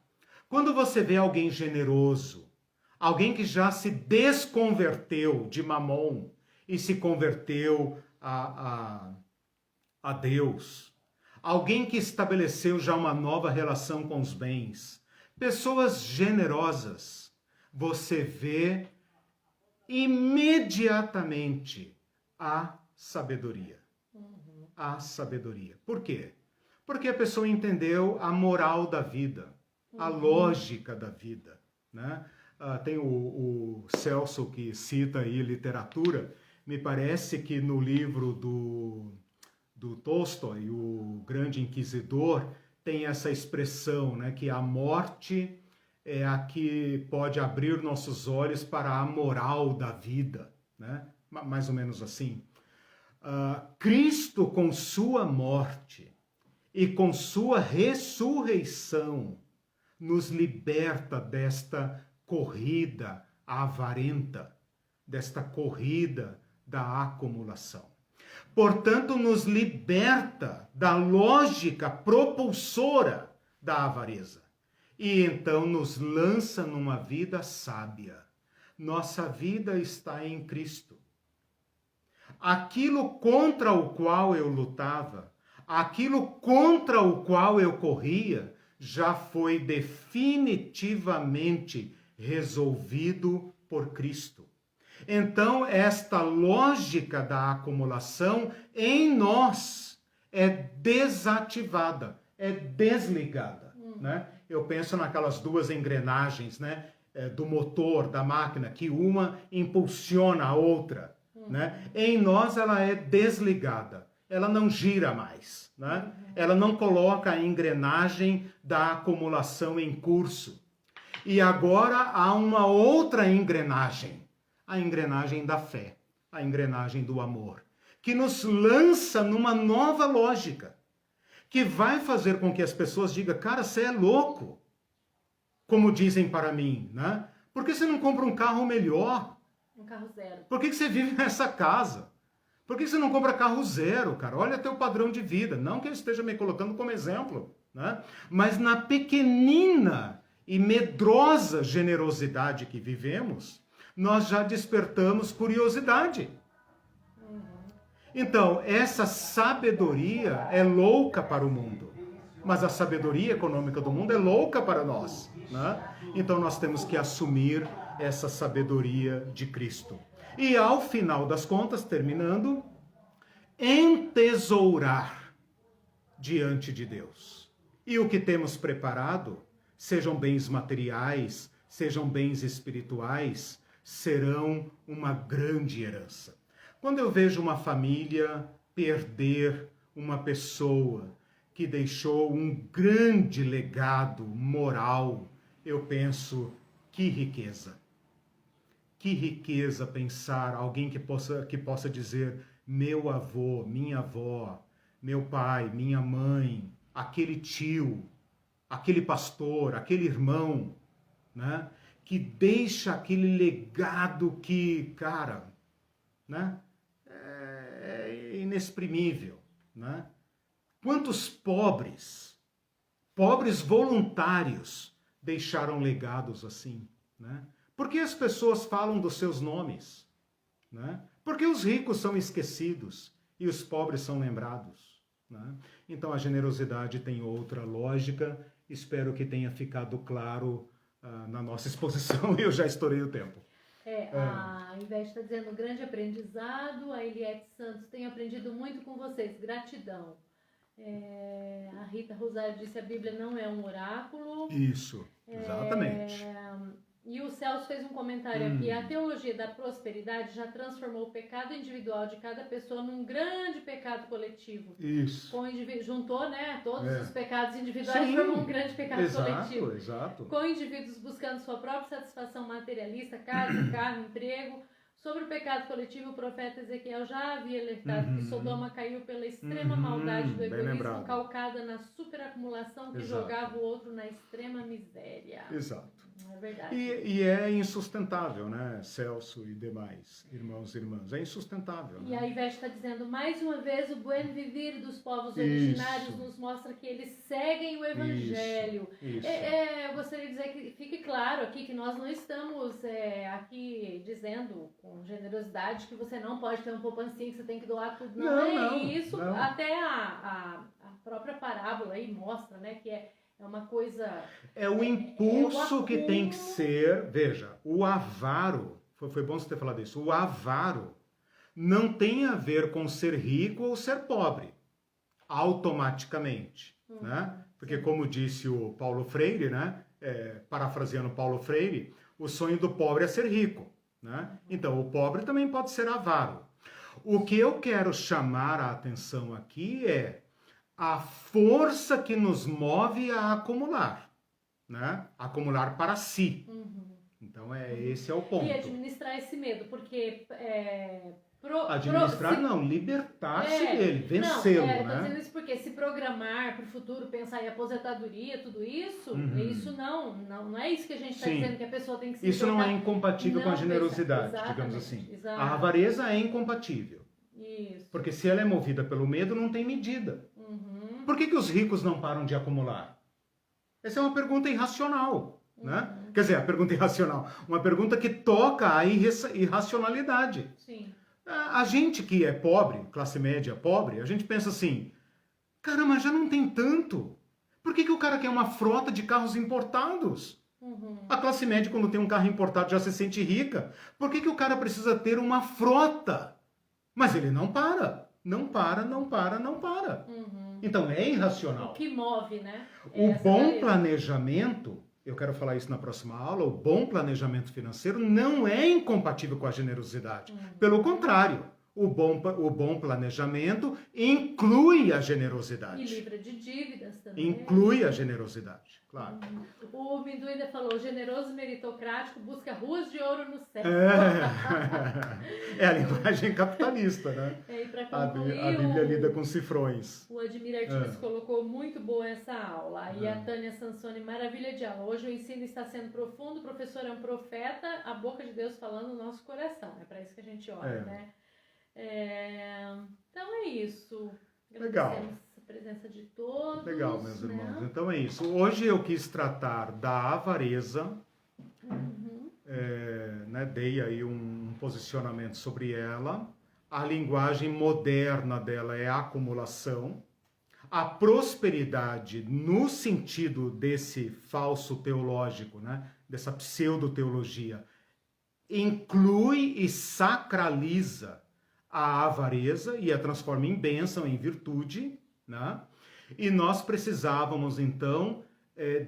Quando você vê alguém generoso, alguém que já se desconverteu de Mamon e se converteu a Deus, alguém que estabeleceu já uma nova relação com os bens, pessoas generosas, você vê imediatamente a sabedoria. A sabedoria. Por quê? Porque a pessoa entendeu a moral da vida, a lógica da vida, né? Tem o Celso que cita aí literatura, me parece que no livro do Tolstói, o grande inquisidor, tem essa expressão, né, que a morte é a que pode abrir nossos olhos para a moral da vida, né? Mais ou menos assim. Cristo, com sua morte e com sua ressurreição, nos liberta desta corrida avarenta, desta corrida da acumulação. Portanto, nos liberta da lógica propulsora da avareza. E então nos lança numa vida sábia. Nossa vida está em Cristo. Aquilo contra o qual eu lutava, aquilo contra o qual eu corria, já foi definitivamente resolvido por Cristo. Então, esta lógica da acumulação em nós é desativada, é desligada, né? Eu penso naquelas duas engrenagens, né, do motor, da máquina, que uma impulsiona a outra, né? Em nós ela é desligada, ela não gira mais, né? Ela não coloca a engrenagem da acumulação em curso. E agora há uma outra engrenagem, a engrenagem da fé, a engrenagem do amor, que nos lança numa nova lógica, que vai fazer com que as pessoas digam, cara, você é louco, como dizem para mim, né? Por que você não compra um carro melhor? Um carro zero. Por que você vive nessa casa? Por que você não compra carro zero, cara? Olha teu padrão de vida. Não que eu esteja me colocando como exemplo, né? Mas na pequenina e medrosa generosidade que vivemos, nós já despertamos curiosidade. Então, essa sabedoria é louca para o mundo, mas a sabedoria econômica do mundo é louca para nós, né? Então, nós temos que assumir essa sabedoria de Cristo. E, ao final das contas, terminando, entesourar diante de Deus. E o que temos preparado, sejam bens materiais, sejam bens espirituais, serão uma grande herança. Quando eu vejo uma família perder uma pessoa que deixou um grande legado moral, eu penso, que riqueza. Que riqueza pensar alguém que possa dizer, meu avô, minha avó, meu pai, minha mãe, aquele tio, aquele pastor, aquele irmão, né? Que deixa aquele legado que, cara, né? É inexprimível, né? Quantos pobres voluntários deixaram legados assim, né? Por que as pessoas falam dos seus nomes, né? Porque os ricos são esquecidos e os pobres são lembrados, né? Então a generosidade tem outra lógica. Espero que tenha ficado claro na nossa exposição. Eu já estourei o tempo. A Ivete está dizendo, grande aprendizado. A Eliette Santos, tenho aprendido muito com vocês, gratidão. A Rita Rosário disse, a Bíblia não é um oráculo. Isso, exatamente. E o Celso fez um comentário aqui, a teologia da prosperidade já transformou o pecado individual de cada pessoa num grande pecado coletivo. Isso. Juntou, né, todos os pecados individuais formam um grande pecado coletivo. Exato. Com indivíduos buscando sua própria satisfação materialista, casa, carro, emprego. Sobre o pecado coletivo, o profeta Ezequiel já havia alertado que Sodoma caiu pela extrema maldade do egoísmo, calcada na superacumulação que jogava o outro na extrema miséria. Exato. É verdade. E é insustentável, né, Celso e demais irmãos e irmãs? É insustentável. E né? a Ivete está dizendo, mais uma vez, o buen vivir dos povos originários nos mostra que eles seguem o Evangelho. Isso. Eu gostaria de dizer que fique claro aqui que nós não estamos aqui dizendo com generosidade que você não pode ter um poupancinho, que você tem que doar tudo. Não, isso. Não. Até a própria parábola aí mostra, né, que é uma coisa... É o impulso que tem que ser... Veja, o avaro... Foi bom você ter falado isso. O avaro não tem a ver com ser rico ou ser pobre. Automaticamente. Né? Porque como disse o Paulo Freire, né? Parafraseando Paulo Freire, o sonho do pobre é ser rico. Né? Então, o pobre também pode ser avaro. O que eu quero chamar a atenção aqui é a força que nos move a acumular, né? Acumular para si. Então, esse é o ponto. E administrar esse medo, porque... libertar-se dele, vencê-lo, né? Tô dizendo isso porque se programar para o futuro, pensar em aposentadoria, tudo isso, isso não é isso que a gente está dizendo que a pessoa tem que se Isso não é incompatível com a generosidade, digamos assim. Exato. A avareza é incompatível. Isso. Porque se ela é movida pelo medo, não tem medida. Por que os ricos não param de acumular? Essa é uma pergunta irracional, né? Quer dizer, a pergunta irracional, uma pergunta que toca a irracionalidade. Sim. A gente que é pobre, classe média pobre, a gente pensa assim, caramba, já não tem tanto. Por que o cara quer uma frota de carros importados? A classe média, quando tem um carro importado, já se sente rica. Por que o cara precisa ter uma frota? Mas ele não para. Não para. Então é irracional. O que move, né? O bom planejamento, eu quero falar isso na próxima aula, o bom planejamento financeiro não é incompatível com a generosidade. Pelo contrário, o bom planejamento inclui a generosidade. E livra de dívidas também. Inclui a generosidade, claro. O Mindu ainda falou, generoso meritocrático busca ruas de ouro no céu. É a linguagem capitalista, né? E para concluir, a Bíblia lida com cifrões. O Admir Artigas colocou muito boa essa aula. E a Tânia Sansoni, maravilha de aula. Hoje o ensino está sendo profundo, o professor é um profeta, a boca de Deus falando no nosso coração. É para isso que a gente ora, né? Então é isso. Legal. A presença de todos. Legal, meus irmãos. Então é isso. Hoje eu quis tratar da avareza. Dei aí um posicionamento sobre ela. A linguagem moderna dela é a acumulação. A prosperidade, no sentido desse falso teológico, né? Dessa pseudo-teologia, inclui e sacraliza a avareza e a transforma em bênção, em virtude, né? E nós precisávamos, então,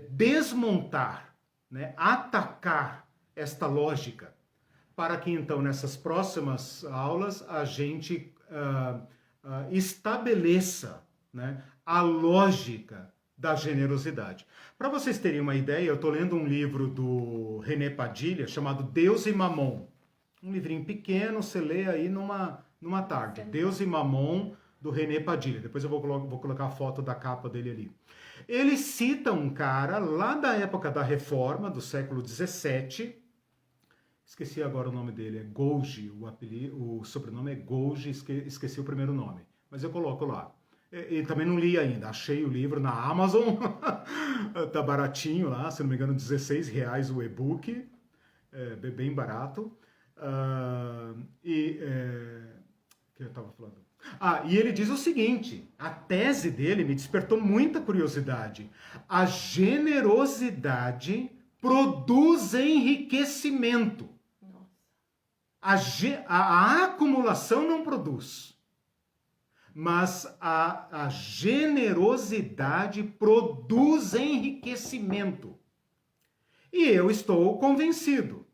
desmontar, né? Atacar esta lógica, para que, então, nessas próximas aulas, a gente estabeleça, né? A lógica da generosidade. Para vocês terem uma ideia, eu estou lendo um livro do René Padilha, chamado Deus e Mamon. Um livrinho pequeno, você lê aí numa tarde. Deus e Mamon, do René Padilha. Depois eu vou colocar a foto da capa dele ali. Ele cita um cara lá da época da Reforma, do século XVII. Esqueci agora o nome dele. É Gouge, o sobrenome é Gouge, esqueci o primeiro nome. Mas eu coloco lá. E também não li ainda. Achei o livro na Amazon. Tá baratinho lá, se não me engano, R$16 o e-book. Bem barato. Que eu estava falando? E ele diz o seguinte, a tese dele me despertou muita curiosidade. A generosidade produz enriquecimento. A acumulação não produz. Mas a generosidade produz enriquecimento. E eu estou convencido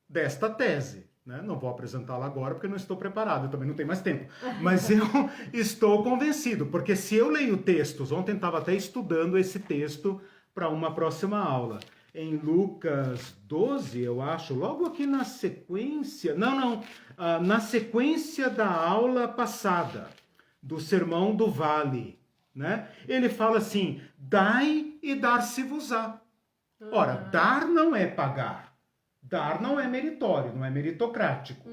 desta tese. Né? Não vou apresentá-la agora porque não estou preparado, eu também não tenho mais tempo. Mas eu estou convencido, porque se eu leio textos, ontem estava até estudando esse texto para uma próxima aula. Em Lucas 12, eu acho, logo aqui na sequência... na sequência da aula passada, do Sermão do Vale, né? Ele fala assim, dai e dar-se-vos-á. Ora, dar não é pagar. Dar não é meritório, não é meritocrático.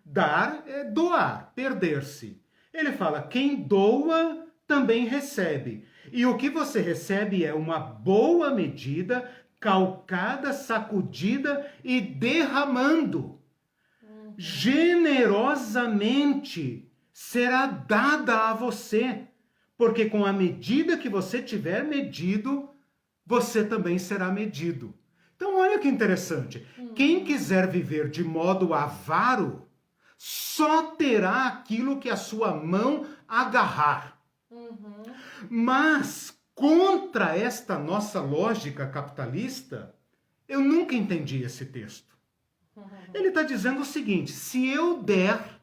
Dar é doar, perder-se. Ele fala, quem doa também recebe. E o que você recebe é uma boa medida, calcada, sacudida e derramando. Generosamente será dada a você. Porque com a medida que você tiver medido, você também será medido. Então, olha que interessante. Quem quiser viver de modo avaro, só terá aquilo que a sua mão agarrar. Mas, contra esta nossa lógica capitalista, eu nunca entendi esse texto. Ele está dizendo o seguinte, se eu der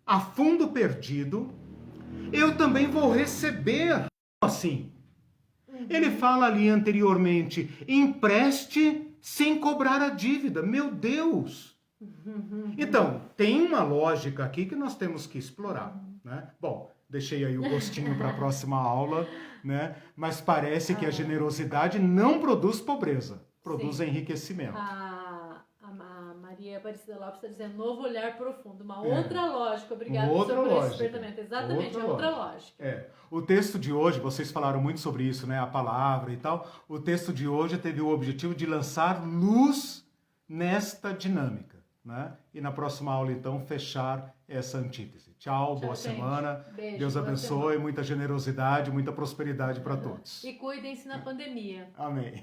a fundo perdido, eu também vou receber assim. Ele fala ali anteriormente, empreste sem cobrar a dívida. Meu Deus! Então, tem uma lógica aqui que nós temos que explorar, né? Bom, deixei aí o gostinho para a próxima aula, né? Mas parece que a generosidade não produz pobreza, produz enriquecimento. A Maria Aparecida Lopes está dizendo novo olhar profundo, uma outra lógica. Obrigada por esse despertamento. Exatamente, outra lógica. O texto de hoje, vocês falaram muito sobre isso, né? A palavra e tal. O texto de hoje teve o objetivo de lançar luz nesta dinâmica, né? E na próxima aula, então, fechar essa antítese. Tchau, boa semana. Beijo, Deus abençoe, muita generosidade, muita prosperidade para todos. E cuidem-se na pandemia. Amém.